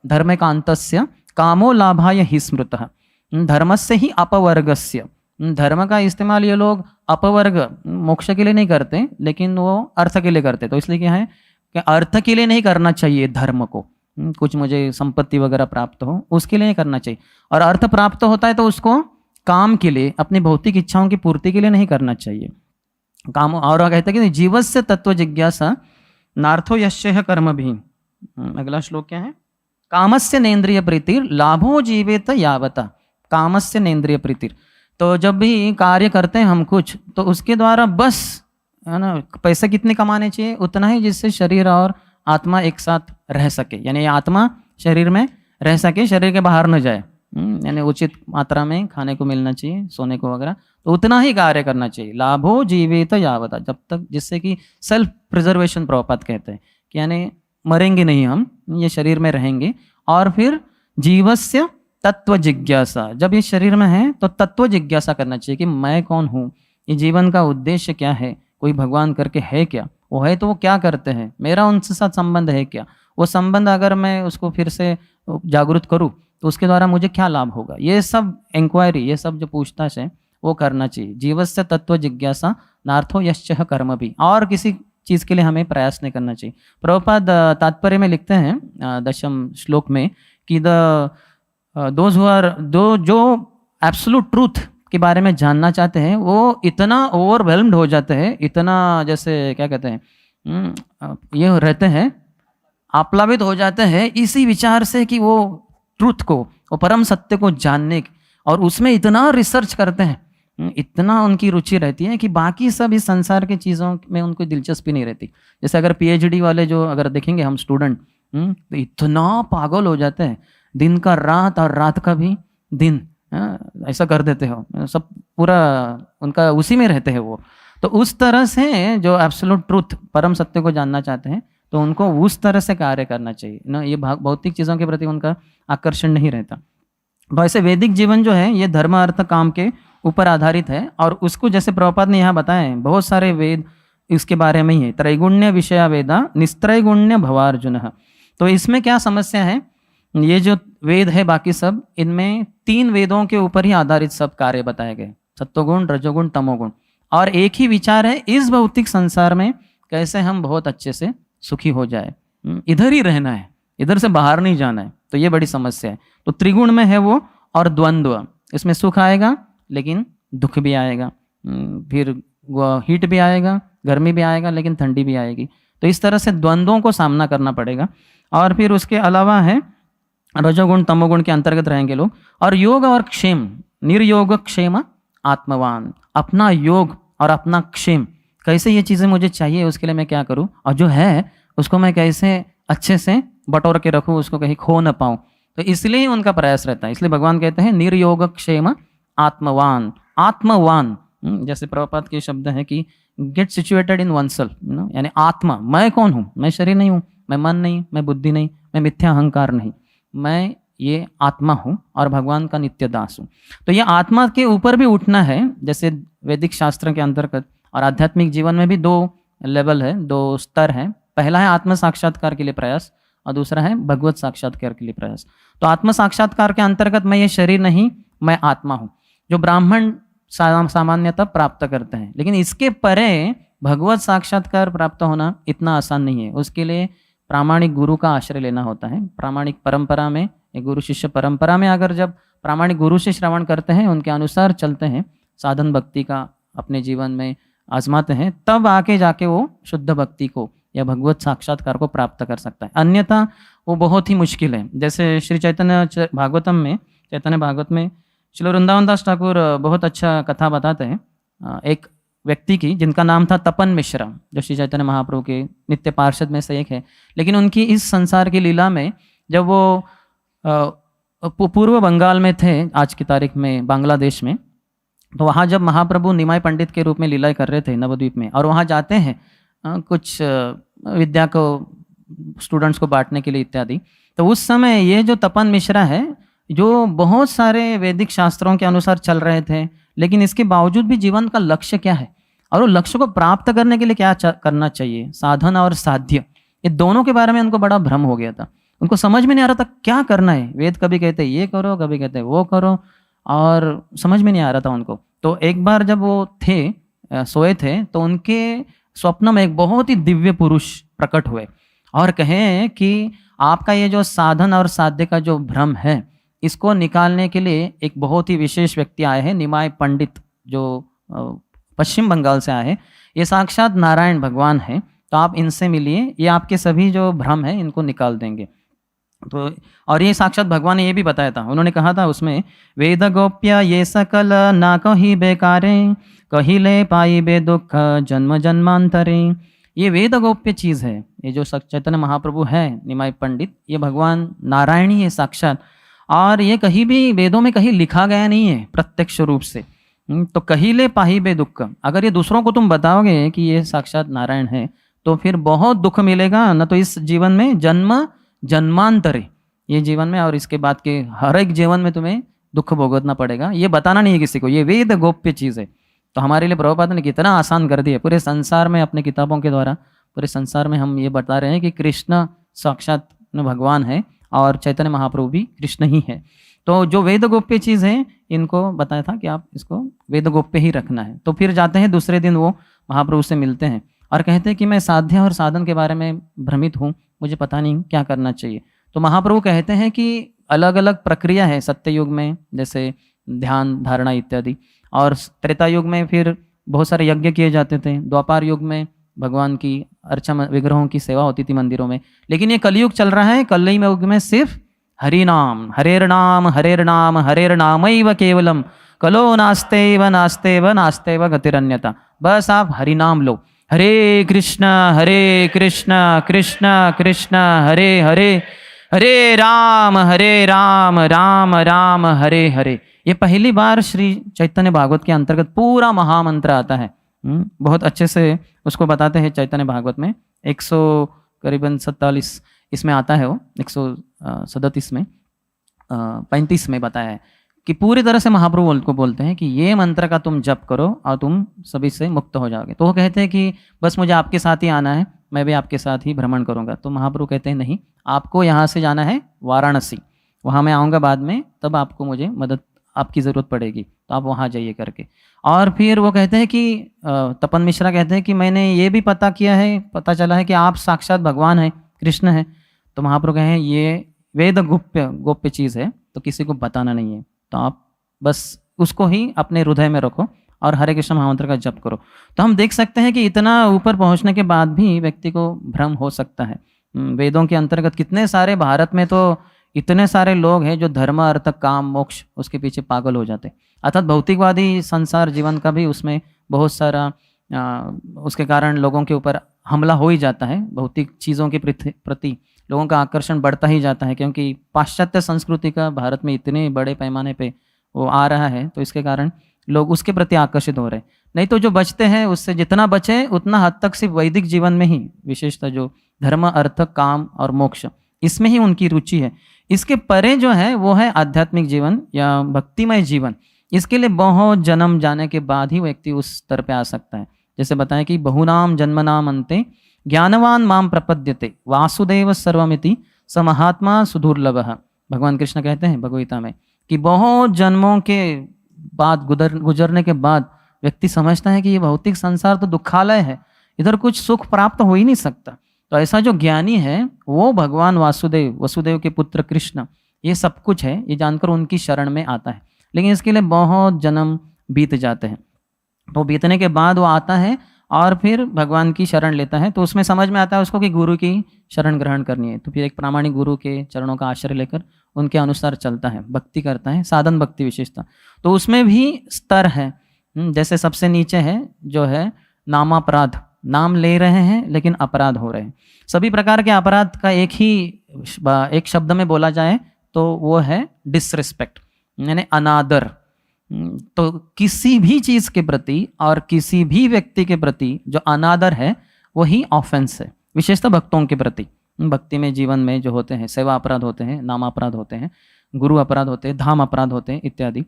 धर्मकांतस्य कामो लाभाय हि स्मृतः। धर्मस्य ही अपवर्गस्य, धर्म का इस्तेमाल ये लोग अपवर्ग मोक्ष के लिए नहीं करते लेकिन वो अर्थ के लिए करते। तो इसलिए क्या है कि अर्थ के लिए नहीं करना चाहिए धर्म को, कुछ मुझे संपत्ति वगैरह प्राप्त हो उसके लिए नहीं करना चाहिए, और अर्थ प्राप्त होता है तो उसको काम के लिए, अपनी भौतिक इच्छाओं की पूर्ति के लिए नहीं करना चाहिए काम। और कहते हैं कि जीवस्य तत्व जिज्ञासा नार्थो यश्य कर्म भी। अगला श्लोक क्या है, कामस्य नेन्द्रिय प्रीतिर लाभो जीवेत यावता, कामस्य नेन्द्रिय प्रीतिर। तो जब भी कार्य करते हैं हम कुछ, तो उसके द्वारा बस है ना, पैसे कितने कमाने चाहिए, उतना ही जिससे शरीर और आत्मा एक साथ रह सके, यानी आत्मा शरीर में रह सके, शरीर के बाहर न जाए। यानी उचित मात्रा में खाने को मिलना चाहिए, सोने को वगैरह, तो उतना ही कार्य करना चाहिए। लाभो जीवित यावता, जब तक, जिससे कि सेल्फ प्रिजर्वेशन प्रभुपाद कहते हैं कि यानी मरेंगे नहीं हम, ये शरीर में रहेंगे। और फिर जीवस्य तत्व जिज्ञासा, जब ये शरीर में है तो तत्व जिज्ञासा करना चाहिए कि मैं कौन हूँ, ये जीवन का उद्देश्य क्या है, कोई भगवान करके है क्या, वो है तो वो क्या करते हैं, मेरा उनके साथ संबंध है क्या, वो संबंध अगर मैं उसको फिर से जागृत करूँ तो उसके द्वारा मुझे क्या लाभ होगा, ये सब इंक्वायरी, ये सब जो पूछताछ है वो करना चाहिए। जीवस्य तत्व जिज्ञासा नार्थो यश्च कर्म भी, और किसी चीज़ के लिए हमें प्रयास नहीं करना चाहिए। प्रभुपाद तात्पर्य में लिखते हैं 10वें श्लोक में कि दोज हु आर, जो एब्सोल्यूट ट्रूथ के बारे में जानना चाहते हैं वो इतना ओवरवेल्म्ड हो जाते हैं, इतना जैसे क्या कहते हैं, ये रहते हैं, आप्लावित हो जाते हैं इसी विचार से कि वो ट्रूथ को, वो परम सत्य को जानने, और उसमें इतना रिसर्च करते हैं, इतना उनकी रुचि रहती है कि बाकी सब इस संसार की चीज़ों में उनको दिलचस्पी नहीं रहती। जैसे अगर पीएचडी वाले जो अगर देखेंगे हम स्टूडेंट, तो इतना पागल हो जाते हैं, दिन का रात और रात का भी दिन, ऐसा कर देते हो, सब पूरा उनका उसी में रहते हैं वो। तो उस तरह से जो एब्सोल्यूट ट्रूथ, परम सत्य को जानना चाहते हैं, तो उनको उस तरह से कार्य करना चाहिए ना, ये भौतिक चीज़ों के प्रति उनका आकर्षण नहीं रहता। वैसे वैदिक जीवन जो है ये धर्म अर्थ काम के ऊपर आधारित है, और उसको जैसे प्रभुपाद ने यहाँ बताया, बहुत सारे वेद इसके बारे में ही है। त्रैगुण्य विषया वेदा निस्त्रैगुण्य भवार्जुन। तो इसमें क्या समस्या है, ये जो वेद है बाकी सब, इनमें 3 वेदों के ऊपर ही आधारित सब कार्य बताए गए, सत्वगुण रजोगुण तमोगुण, और एक ही विचार है, इस भौतिक संसार में कैसे हम बहुत अच्छे से सुखी हो जाए, इधर ही रहना है, इधर से बाहर नहीं जाना है। तो ये बड़ी समस्या है। तो त्रिगुण में है वो, और द्वंद्व, इसमें सुख आएगा लेकिन दुख भी आएगा, फिर वो हीट भी आएगा, गर्मी भी आएगा, लेकिन ठंडी भी आएगी। तो इस तरह से द्वंद्वों को सामना करना पड़ेगा। और फिर उसके अलावा है रजोगुण तमोगुण के अंतर्गत रहेंगे लोग। और योग और क्षेम, निर्योग क्षेम आत्मवान, अपना योग और अपना क्षेम, कैसे ये चीज़ें मुझे चाहिए, उसके लिए मैं क्या करूं, और जो है उसको मैं कैसे अच्छे से बटोर के रखूं, उसको कहीं खो न पाऊं। तो इसलिए उनका प्रयास रहता है। इसलिए भगवान कहते हैं निर्योग क्षेम आत्मवान, आत्मवान, जैसे प्रभुपाद के शब्द हैं कि get situated in one self, यानी आत्मा, मैं कौन हूँ, मैं शरीर नहीं हूँ, मैं मन नहीं, मैं बुद्धि नहीं, मैं मिथ्या अहंकार नहीं, मैं ये आत्मा हूँ और भगवान का नित्य दास हूँ। तो ये आत्मा के ऊपर भी उठना है, जैसे वैदिक शास्त्र के अंतर्गत। और आध्यात्मिक जीवन में भी 2 लेवल है, 2 स्तर हैं। पहला है आत्म साक्षात्कार के लिए प्रयास, और दूसरा है भगवत साक्षात्कार के लिए प्रयास। तो आत्म साक्षात्कार के अंतर्गत मैं ये शरीर नहीं, मैं आत्मा हूँ, जो ब्राह्मण सामान्यतः प्राप्त करते हैं। लेकिन इसके परे भगवत साक्षात्कार प्राप्त होना इतना आसान नहीं है। उसके लिए प्रामाणिक गुरु का आश्रय लेना होता है। प्रामाणिक परंपरा में, एक गुरु शिष्य परंपरा में अगर जब प्रामाणिक गुरु से श्रवण करते हैं, उनके अनुसार चलते हैं, साधन भक्ति का अपने जीवन में आजमाते हैं, तब आके जाके वो शुद्ध भक्ति को या भगवत साक्षात्कार को प्राप्त कर सकता है। अन्यथा वो बहुत ही मुश्किल है। जैसे श्री चैतन्य भागवतम में, चैतन्य भागवत में श्री वृंदावन दास ठाकुर बहुत अच्छा कथा बताते हैं एक व्यक्ति की, जिनका नाम था तपन मिश्रा, जो श्री चैतन्य महाप्रभु के नित्य पार्षद में से एक है। लेकिन उनकी इस संसार की लीला में, जब वो पूर्व बंगाल में थे, आज की तारीख में बांग्लादेश में, तो वहाँ जब महाप्रभु निमाय पंडित के रूप में लीला कर रहे थे नवद्वीप में, और वहाँ जाते हैं कुछ विद्या को स्टूडेंट्स को बांटने के लिए इत्यादि, तो उस समय ये जो तपन मिश्रा है, जो बहुत सारे वैदिक शास्त्रों के अनुसार चल रहे थे, लेकिन इसके बावजूद भी जीवन का लक्ष्य क्या है और वो लक्ष्य को प्राप्त करने के लिए क्या करना चाहिए, साधन और साध्य, ये दोनों के बारे में उनको बड़ा भ्रम हो गया था। उनको समझ में नहीं आ रहा था क्या करना है। वेद कभी कहते ये करो, कभी कहते वो करो, और समझ में नहीं आ रहा था उनको। तो एक बार जब वो थे, सोए थे, तो उनके स्वप्न में एक बहुत ही दिव्य पुरुष प्रकट हुए और कहे कि आपका ये जो साधन और साध्य का जो भ्रम है, इसको निकालने के लिए एक बहुत ही विशेष व्यक्ति आए हैं, निमाय पंडित, जो पश्चिम बंगाल से आए हैं। ये साक्षात नारायण भगवान हैं, तो आप इनसे मिलिए, ये आपके सभी जो भ्रम है इनको निकाल देंगे। तो और ये साक्षात भगवान ने ये भी बताया था, उन्होंने कहा था उसमें, वेद गोप्य ये सकल ना कही बेकारे, कही ले पाई बे दुख जन्म जन्मांतरे। ये वेद गोप्य चीज़ है, ये जो चैतन्य महाप्रभु है निमाई पंडित, ये भगवान नारायण ही है साक्षात, और ये कहीं भी वेदों में कहीं लिखा गया नहीं है प्रत्यक्ष रूप से। तो कही ले पाही बे दुख, अगर ये दूसरों को तुम बताओगे कि ये साक्षात नारायण है तो फिर बहुत दुख मिलेगा, न तो इस जीवन में जन्म जन्मांतरे, ये जीवन में और इसके बाद के हर एक जीवन में तुम्हें दुख भोगतना पड़ेगा। ये बताना नहीं है किसी को, ये वेद गोप्य चीज़ है। तो हमारे लिए प्रभुपाद ने कितना आसान कर दिया, पूरे संसार में अपने किताबों के द्वारा पूरे संसार में हम ये बता रहे हैं कि कृष्ण साक्षात भगवान है और चैतन्य महाप्रभु भी कृष्ण ही है। तो जो वेद गोप्य चीज़ है इनको बताया था कि आप इसको वेद गोप्य ही रखना है। तो फिर जाते हैं दूसरे दिन, वो महाप्रभु से मिलते हैं और कहते हैं कि मैं साध्य और साधन के बारे में भ्रमित हूँ, मुझे पता नहीं क्या करना चाहिए। तो महाप्रभु कहते हैं कि अलग अलग प्रक्रिया है सत्य युग में, जैसे ध्यान धारणा इत्यादि, और त्रेता युग में फिर बहुत सारे यज्ञ किए जाते थे, द्वापार युग में भगवान की अर्चा विग्रहों की सेवा होती थी मंदिरों में। लेकिन ये कलयुग चल रहा है, कलयुग में युग में सिर्फ हरि नाम, हरेर नाम हरेर नाम हरेर नामैव केवलम, कलो नास्तेव नास्तेव नास्तेव गतिरन्यता। बस आप हरि नाम लो, हरे कृष्ण कृष्ण कृष्ण हरे हरे, हरे राम राम राम हरे हरे। ये पहली बार श्री चैतन्य भागवत के अंतर्गत पूरा महामंत्र आता है। बहुत अच्छे से उसको बताते हैं चैतन्य भागवत में, 100 करीबन 47 इसमें आता है, वो 137 में 35 में बताया है कि पूरी तरह से महाप्रभु को बोलते हैं कि ये मंत्र का तुम जप करो और तुम सभी से मुक्त हो जाओगे। तो वो कहते हैं कि बस मुझे आपके साथ ही आना है, मैं भी आपके साथ ही भ्रमण करूंगा। तो महाप्रभु कहते हैं नहीं, आपको यहाँ से जाना है वाराणसी, वहाँ मैं आऊँगा बाद में, तब आपको मुझे मदद आपकी ज़रूरत पड़ेगी, तो आप वहाँ जाइए करके। और फिर वो कहते हैं कि तपन मिश्रा कहते हैं कि मैंने ये भी पता चला है कि आप साक्षात भगवान हैं, कृष्ण हैं। तो महाप्रभु कहें ये वेद गोप्य चीज़ है, तो किसी को बताना नहीं है, तो आप बस उसको ही अपने हृदय में रखो और हरे कृष्ण महामंत्र का जप करो। तो हम देख सकते हैं कि इतना ऊपर पहुंचने के बाद भी व्यक्ति को भ्रम हो सकता है। वेदों के अंतर्गत कितने सारे, भारत में तो इतने सारे लोग हैं जो धर्म अर्थ काम मोक्ष उसके पीछे पागल हो जाते हैं। अर्थात भौतिकवादी संसार जीवन का भी उसमें बहुत सारा उसके कारण लोगों के ऊपर हमला हो ही जाता है। भौतिक चीज़ों के प्रति लोगों का आकर्षण बढ़ता ही जाता है, क्योंकि पाश्चात्य संस्कृति का भारत में इतने बड़े पैमाने पे वो आ रहा है, तो इसके कारण लोग उसके प्रति आकर्षित हो रहे हैं। नहीं तो जो बचते हैं उससे जितना बचे उतना हद तक सिर्फ वैदिक जीवन में ही, विशेषतः जो धर्म अर्थ काम और मोक्ष, इसमें ही उनकी रुचि है। इसके परे जो है वो है आध्यात्मिक जीवन या भक्तिमय जीवन। इसके लिए बहुत जन्म जाने के बाद ही व्यक्ति उस स्तर पे आ सकता है। जैसे बताएं कि बहुनाम जन्मनाम अंते ज्ञानवान माम प्रपद्यते वासुदेव सर्वमिति स महात्मा सुदुर्लभः। भगवान कृष्ण कहते हैं भगवगीता में कि बहुत जन्मों के बाद गुजरने के बाद व्यक्ति समझता है कि ये भौतिक संसार तो दुखालय है, इधर कुछ सुख प्राप्त हो ही नहीं सकता। तो ऐसा जो ज्ञानी है वो भगवान वसुदेव के पुत्र कृष्ण, ये सब कुछ है, ये जानकर उनकी शरण में आता है। लेकिन इसके लिए बहुत जन्म बीत जाते हैं। तो बीतने के बाद वो आता है और फिर भगवान की शरण लेता है। तो उसमें समझ में आता है उसको कि गुरु की शरण ग्रहण करनी है। तो फिर एक प्रामाणिक गुरु के चरणों का आश्रय लेकर उनके अनुसार चलता है, भक्ति करता है, साधन भक्ति विशेषता। तो उसमें भी स्तर है। जैसे सबसे नीचे है जो है नामापराध, नाम ले रहे हैं लेकिन अपराध हो रहे हैं। सभी प्रकार के अपराध का एक शब्द में बोला जाए तो वो है डिसरिस्पेक्ट, यानी अनादर। तो किसी भी चीज के प्रति और किसी भी व्यक्ति के प्रति जो अनादर है वही ऑफेंस है, विशेषतः भक्तों के प्रति। भक्ति में जीवन में जो होते हैं सेवा अपराध होते हैं, नाम अपराध होते हैं, गुरु अपराध होते हैं, धाम अपराध होते हैं इत्यादि।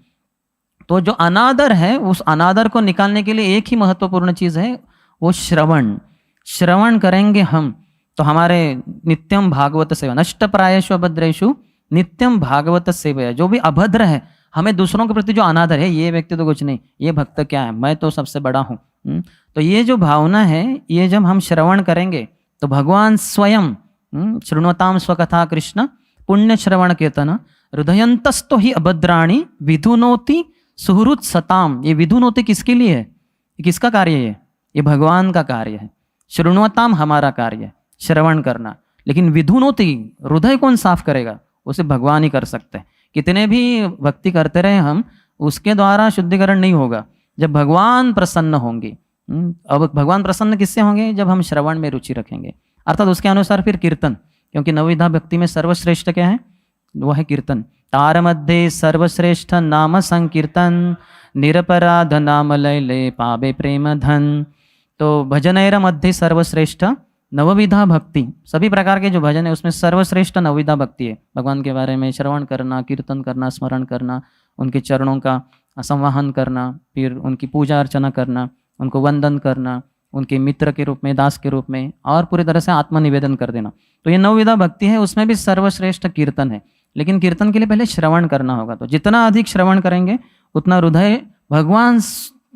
तो जो अनादर है उस अनादर को निकालने के लिए एक ही महत्वपूर्ण चीज है, वो श्रवण करेंगे हम तो हमारे नित्यम भागवत सेवा, नष्ट प्रायेषु अभद्रेषु नित्यम भागवत सेवा। जो भी अभद्र है, हमें दूसरों के प्रति जो अनादर है, ये व्यक्ति तो कुछ नहीं, ये भक्त क्या है, मैं तो सबसे बड़ा हूँ, तो ये जो भावना है, ये जब हम श्रवण करेंगे तो भगवान स्वयं शृण्वताम स्वकथा कृष्ण पुण्य श्रवण कीर्तन हृदयंतस्तो ही अभद्राणी विधुनोति सुहृत सताम। ये विधुनोति किसके लिए है, किसका कार्य है? ये भगवान का कार्य है। शृण्वताम हमारा कार्य है, श्रवण करना। लेकिन विधुनोति, हृदय कौन साफ करेगा? उसे भगवान ही कर सकते हैं। कितने भी भक्ति करते रहे हम, उसके द्वारा शुद्धिकरण नहीं होगा। जब भगवान प्रसन्न होंगे, अब भगवान प्रसन्न किससे होंगे? जब हम श्रवण में रुचि रखेंगे, अर्थात उसके अनुसार फिर कीर्तन, क्योंकि नवविधा भक्ति में सर्वश्रेष्ठ क्या है? वो है कीर्तन। तार मध्य सर्वश्रेष्ठ नाम संकीर्तन, निरपराध नाम लैले पावे प्रेम धन। तो भजनैर मध्य सर्वश्रेष्ठ नवविधा भक्ति, सभी प्रकार के जो भजन है उसमें सर्वश्रेष्ठ नवविधा भक्ति है। भगवान के बारे में श्रवण करना, कीर्तन करना, स्मरण करना, उनके चरणों का संवाहन करना, फिर उनकी पूजा अर्चना करना, उनको वंदन करना, उनके मित्र के रूप में, दास के रूप में, और पूरी तरह से आत्मनिवेदन कर देना। तो ये नवविधा भक्ति है, उसमें भी सर्वश्रेष्ठ कीर्तन है। लेकिन कीर्तन के लिए पहले श्रवण करना होगा। तो जितना अधिक श्रवण करेंगे उतना हृदय भगवान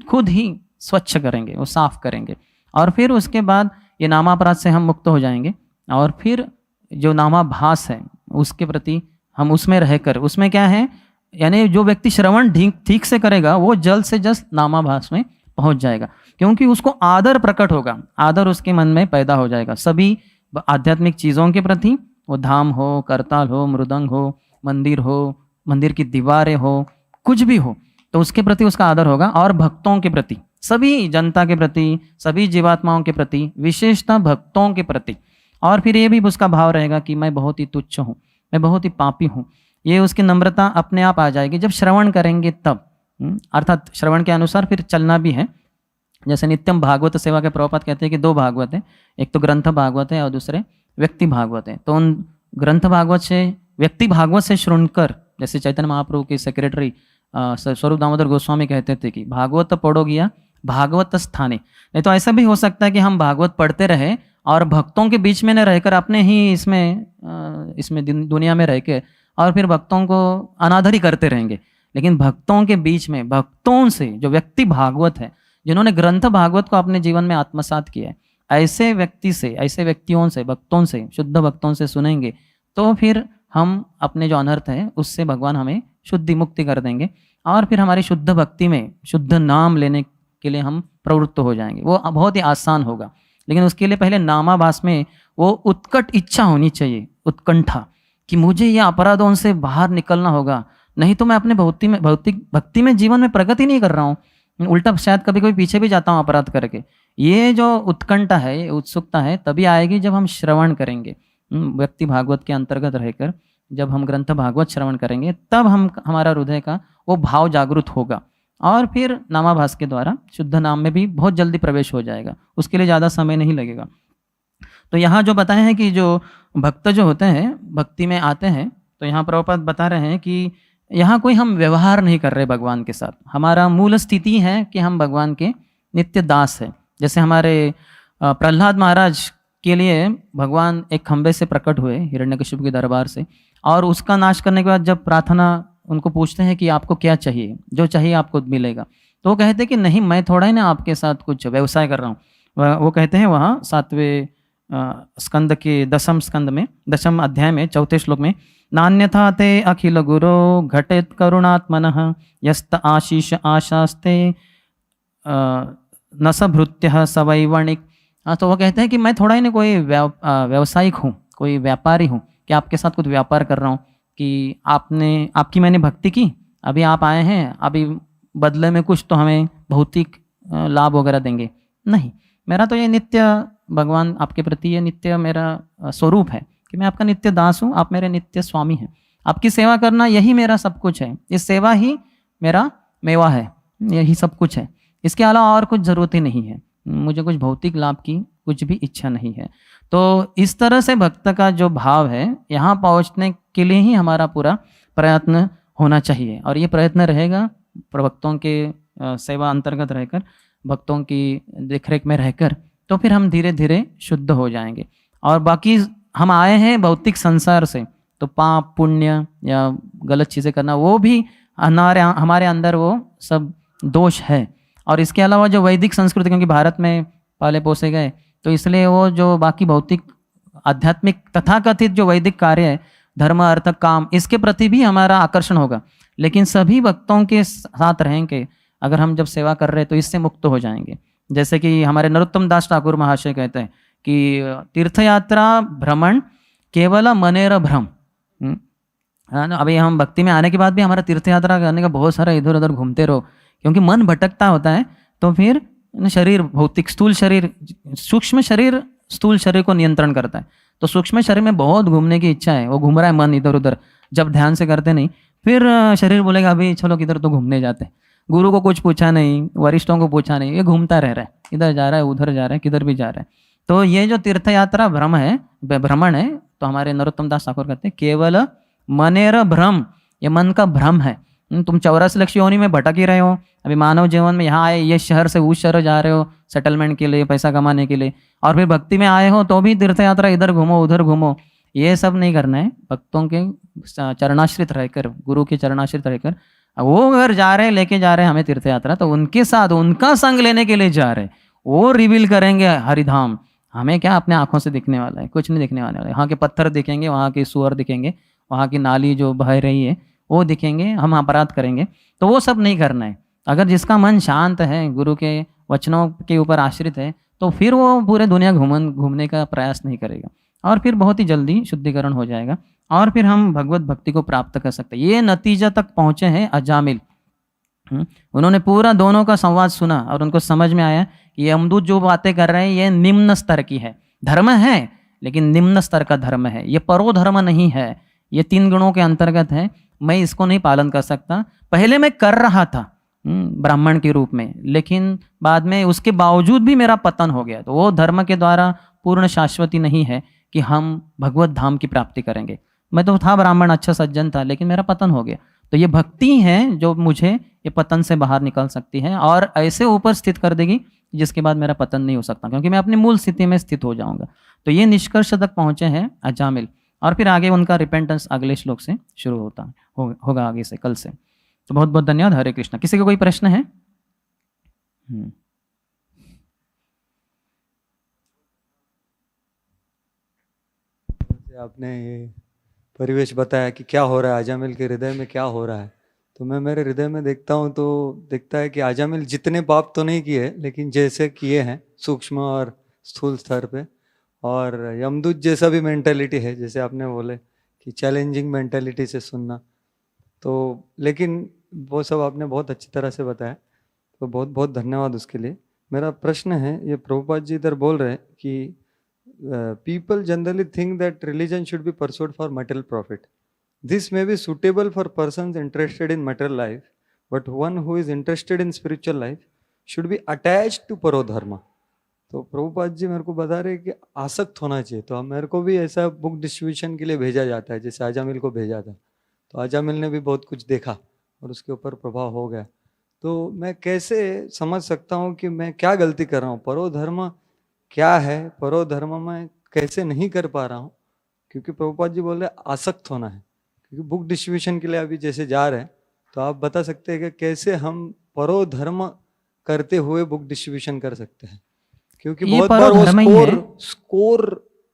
खुद ही स्वच्छ करेंगे, वो साफ करेंगे। और फिर उसके बाद ये नामापराध से हम मुक्त हो जाएंगे। और फिर जो नामाभास है उसके प्रति हम उसमें रहकर, उसमें क्या है, यानी जो व्यक्ति श्रवण ठीक से करेगा वो जल्द से जल्द नामाभास में पहुंच जाएगा, क्योंकि उसको आदर प्रकट होगा, आदर उसके मन में पैदा हो जाएगा सभी आध्यात्मिक चीज़ों के प्रति। वो धाम हो, करताल हो, मृदंग हो, मंदिर हो, मंदिर की दीवारें हो, कुछ भी हो, तो उसके प्रति उसका आदर होगा। और भक्तों के प्रति, सभी जनता के प्रति, सभी जीवात्माओं के प्रति, विशेषतः भक्तों के प्रति। और फिर ये भी उसका भाव रहेगा कि मैं बहुत ही तुच्छ हूँ, मैं बहुत ही पापी हूँ। ये उसकी नम्रता अपने आप आ जाएगी जब श्रवण करेंगे तब। अर्थात श्रवण के अनुसार फिर चलना भी है। जैसे नित्यम भागवत सेवा के प्रभुपाद कहते हैं कि दो भागवत है, एक तो ग्रंथ भागवत है और दूसरे व्यक्ति भागवत है। तो उन ग्रंथ भागवत से, व्यक्ति भागवत से सुनकर, जैसे चैतन्य महाप्रभु के सेक्रेटरी स्वरूप दामोदर गोस्वामी कहते थे कि भागवत पढ़ो गया भागवत स्थाने। नहीं तो ऐसा भी हो सकता है कि हम भागवत पढ़ते रहे और भक्तों के बीच में न रहकर अपने ही इसमें दुनिया में रह के और फिर भक्तों को अनादर ही करते रहेंगे। लेकिन भक्तों के बीच में, भक्तों से, जो व्यक्ति भागवत है, जिन्होंने ग्रंथ भागवत को अपने जीवन में आत्मसात किया है, ऐसे व्यक्ति से, ऐसे व्यक्तियों से, भक्तों से, शुद्ध भक्तों से सुनेंगे तो फिर हम अपने जो अनर्थ है उससे भगवान हमें शुद्धि मुक्ति कर देंगे। और फिर हमारी शुद्ध भक्ति में शुद्ध नाम लेने के लिए हम प्रवृत्त हो जाएंगे। वो बहुत ही आसान होगा, लेकिन उसके लिए पहले नामाभास में वो उत्कट इच्छा होनी चाहिए, उत्कंठा, कि मुझे ये अपराधों से बाहर निकलना होगा, नहीं तो मैं अपने भौतिक भक्ति में जीवन में प्रगति नहीं कर रहा हूँ, उल्टा शायद कभी कभी पीछे भी जाता हूँ अपराध करके। ये जो उत्कंठा है, ये उत्सुकता है, तभी आएगी जब हम श्रवण करेंगे। व्यक्ति भागवत के अंतर्गत रहकर जब हम ग्रंथ भागवत श्रवण करेंगे तब हमारा हृदय का वो भाव जागृत होगा और फिर नामाभास के द्वारा शुद्ध नाम में भी बहुत जल्दी प्रवेश हो जाएगा। उसके लिए ज़्यादा समय नहीं लगेगा। तो यहाँ जो बताए हैं कि जो भक्त जो होते हैं भक्ति में आते हैं, तो यहाँ प्रभुपाद बता रहे हैं कि यहाँ कोई हम व्यवहार नहीं कर रहे भगवान के साथ। हमारा मूल स्थिति है कि हम भगवान के नित्य दास हैं। जैसे हमारे प्रहलाद महाराज के लिए भगवान एक खंबे से प्रकट हुए हिरण्यकशिपु के दरबार से, और उसका नाश करने के बाद जब प्रार्थना उनको पूछते हैं कि आपको क्या चाहिए, जो चाहिए आपको मिलेगा, तो वो कहते हैं कि नहीं, मैं थोड़ा ही ना आपके साथ कुछ व्यवसाय कर रहा हूँ। वो कहते हैं वहाँ 7वें स्कंद के 10वें स्कंद में 10वें अध्याय में 4थे श्लोक में, नान्यथा ते अखिल गुरो घटेत करुणात्मनः यस्त आशीष आशास्ते न सभृत्य सवैवणिक। तो वो कहते हैं कि मैं थोड़ा ही नहीं कोई व्यवसायिक हूँ, कोई व्यापारी हूँ कि आपके साथ कुछ व्यापार कर रहा हूँ कि आपकी मैंने भक्ति की, अभी आप आए हैं, अभी बदले में कुछ तो हमें भौतिक लाभ वगैरह देंगे। नहीं, मेरा तो ये नित्य भगवान आपके प्रति ये नित्य मेरा स्वरूप है कि मैं आपका नित्य दास हूँ, आप मेरे नित्य स्वामी हैं। आपकी सेवा करना यही मेरा सब कुछ है, ये सेवा ही मेरा मेवा है, यही सब कुछ है। इसके अलावा और कुछ ज़रूरत ही नहीं है, मुझे कुछ भौतिक लाभ की कुछ भी इच्छा नहीं है। तो इस तरह से भक्त का जो भाव है, यहाँ पहुँचने के लिए ही हमारा पूरा प्रयत्न होना चाहिए। और ये प्रयत्न रहेगा भक्तों के सेवा अंतर्गत रहकर, भक्तों की देखरेख में रहकर, तो फिर हम धीरे धीरे शुद्ध हो जाएंगे। और बाकी हम आए हैं भौतिक संसार से, तो पाप पुण्य या गलत चीज़ें करना वो भी हमारे अंदर वो सब दोष है। और इसके अलावा जो वैदिक संस्कृति, क्योंकि भारत में पाले पोसे गए, तो इसलिए वो जो बाकी भौतिक आध्यात्मिक तथाकथित जो वैदिक कार्य है, धर्म अर्थ काम, इसके प्रति भी हमारा आकर्षण होगा। लेकिन सभी भक्तों के साथ रहेंगे अगर हम जब सेवा कर रहे हैं तो इससे मुक्त हो जाएंगे। जैसे कि हमारे नरोत्तम दास ठाकुर महाशय कहते हैं कि तीर्थयात्रा भ्रमण केवल मनेर भ्रम। है ना, अभी हम भक्ति में आने के बाद भी हमारा तीर्थ यात्रा करने का बहुत सारा इधर उधर घूमते रहो, क्योंकि मन भटकता होता है। तो फिर शरीर भौतिक स्थूल शरीर, सूक्ष्म शरीर स्थूल शरीर को नियंत्रण करता है। तो सूक्ष्म शरीर में बहुत घूमने की इच्छा है, वो घूम रहा है मन इधर उधर, जब ध्यान से करते नहीं। फिर शरीर बोलेगा अभी चलो किधर तो घूमने जाते हैं। गुरु को कुछ पूछा नहीं, वरिष्ठों को पूछा नहीं, ये घूमता रह रहा है, इधर जा रहा है उधर जा रहा है, किधर भी जा रहा है। तो ये जो तीर्थ यात्रा भ्रम है, भ्रमण है, तो हमारे नरोत्तम दास ठाकुर कहते हैं केवल मनेर भ्रम, ये मन का भ्रम है। तुम 84 लक्ष्य योनि में भटक ही रहे हो। अभी मानव जीवन में यहाँ आए, ये शहर से उस शहर जा रहे हो सेटलमेंट के लिए, पैसा कमाने के लिए, और फिर भक्ति में आए हो तो भी तीर्थ यात्रा इधर घूमो उधर घूमो। ये सब नहीं करना है। भक्तों के चरणाश्रित रहकर, गुरु के चरणाश्रित रहकर, वो अगर जा रहे हैं, लेके जा रहे हैं हमें तीर्थ यात्रा, तो उनके साथ उनका संग लेने के लिए जा रहे हैं। वो रिवील करेंगे हरिधाम। हमें क्या अपने आंखों से दिखने वाला है, कुछ नहीं दिखने वाला है। यहाँ के पत्थर दिखेंगे, वहाँ के सुअर दिखेंगे, वहाँ की नाली जो बह रही है वो दिखेंगे, हम अपराध करेंगे। तो वो सब नहीं करना है। अगर जिसका मन शांत है, गुरु के वचनों के ऊपर आश्रित है, तो फिर वो पूरे दुनिया घूमने का प्रयास नहीं करेगा, और फिर बहुत ही जल्दी शुद्धिकरण हो जाएगा, और फिर हम भगवत भक्ति को प्राप्त कर सकते हैं। ये नतीजा तक पहुँचे हैं अजामिल। उन्होंने पूरा दोनों का संवाद सुना और उनको समझ में आया कि ये यमदूत जो बातें कर रहे हैं ये निम्न स्तर की है, धर्म है लेकिन निम्न स्तर का धर्म है, ये परो धर्म नहीं है, ये 3 गुणों के अंतर्गत है। मैं इसको नहीं पालन कर सकता। पहले मैं कर रहा था ब्राह्मण के रूप में, लेकिन बाद में उसके बावजूद भी मेरा पतन हो गया। तो वो धर्म के द्वारा पूर्ण शाश्वती नहीं है कि हम भगवत धाम की प्राप्ति करेंगे। मैं तो था ब्राह्मण, अच्छा सज्जन था, लेकिन मेरा पतन हो गया। तो ये भक्ति है जो मुझे ये पतन से बाहर निकाल सकती है और ऐसे ऊपर स्थित कर देगी जिसके बाद मेरा पतन नहीं हो सकता, क्योंकि मैं अपनी मूल स्थिति में स्थित हो जाऊंगा। तो ये निष्कर्ष तक पहुंचे हैं अजामिल, और फिर आगे उनका रिपेंटेंस अगले श्लोक से शुरू होगा आगे से, कल से। तो बहुत बहुत धन्यवाद। हरे कृष्णा। किसी को कोई प्रश्न है? आपने ये परिवेश बताया कि क्या हो रहा है अजामिल के हृदय में, क्या हो रहा है, तो मैं मेरे हृदय में देखता हूँ तो दिखता है कि अजामिल जितने पाप तो नहीं किए, लेकिन जैसे किए हैं सूक्ष्म और स्थूल स्तर पे, और यमदूत जैसा भी मेंटालिटी है, जैसे आपने बोले कि चैलेंजिंग मेंटालिटी से सुनना, तो लेकिन वो सब आपने बहुत अच्छी तरह से बताया, तो बहुत बहुत धन्यवाद उसके लिए। मेरा प्रश्न है, ये प्रभुपाद जी इधर बोल रहे हैं कि people generally think that religion should be pursued for material profit. This may be suitable for persons interested in material life, but one who is interested in spiritual life should be attached to parodharma. तो प्रभुपाद जी मेरे को बता रहे कि आसक्त होना चाहिए। तो मेरे को भी ऐसा बुक डिस्ट्रीब्यूशन के लिए भेजा जाता है, जैसे अजामिल को भेजा था। तो अजामिल ने भी बहुत कुछ देखा और उसके ऊपर प्रभाव हो गया। तो मैं कैसे समझ सकता हूँ कि मैं क्या गलती कर रहा हूँ, परोधर्म क्या है, परो धर्म में कैसे नहीं कर पा रहा हूँ? क्योंकि प्रभुपाद जी बोल रहे आसक्त होना है, क्योंकि बुक डिस्ट्रीब्यूशन के लिए अभी जैसे जा रहे हैं, तो आप बता सकते हैं कि कैसे हम परो धर्म करते हुए बुक डिस्ट्रीब्यूशन कर सकते हैं? क्योंकि बहुत बार वो स्कोर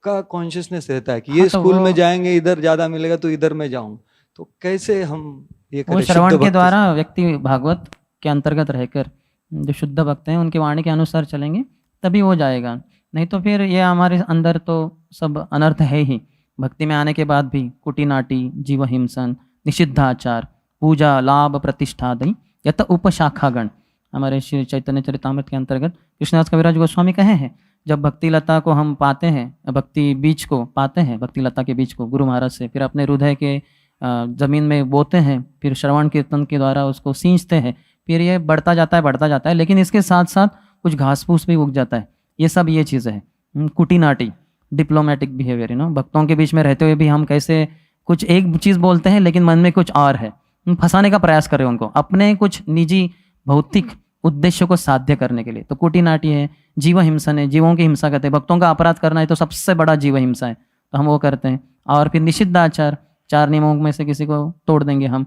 का कॉन्शियसनेस रहता है कि ये स्कूल में जाएंगे, इधर ज्यादा मिलेगा तो इधर में जाऊं। तो कैसे हम ये करें? श्रवण के द्वारा व्यक्ति भागवत के अंतर्गत रहकर जो शुद्ध भक्त हैं उनकी वाणी के अनुसार चलेंगे तभी वो जाएगा। नहीं तो फिर ये हमारे अंदर तो सब अनर्थ है ही। भक्ति में आने के बाद भी कुटिनाटी, जीव हिंसन, निषिद्धाचार, पूजा, लाभ, प्रतिष्ठा दई यत उपशाखागण, हमारे श्री चैतन्य चरितामृत के अंतर्गत कृष्णदास कविराज गोस्वामी कहे हैं, जब भक्ति लता को हम पाते हैं, भक्ति बीज को पाते हैं, भक्ति लता के बीज को गुरु महाराज से, फिर अपने हृदय के जमीन में बोते हैं, फिर श्रवण कीर्तन के द्वारा उसको सींचते हैं, फिर ये बढ़ता जाता है, लेकिन इसके साथ साथ कुछ घास फूस भी उग जाता है। ये सब ये चीज़ें हैं कुटिनाटी, डिप्लोमेटिक बिहेवियर, भक्तों के बीच में रहते हुए भी हम कैसे कुछ एक चीज़ बोलते हैं लेकिन मन में कुछ और है, फंसाने का प्रयास कर रहे हैं उनको अपने कुछ निजी भौतिक उद्देश्य को साध्य करने के लिए। तो कुटिनाटी है, जीव हिंसन है, जीवों की हिंसा करते हैं। भक्तों का अपराध करना है तो सबसे बड़ा जीव हिंसा है, तो हम वो करते हैं। और फिर निषिद्धाचार, 4 नियमों में से किसी को तोड़ देंगे हम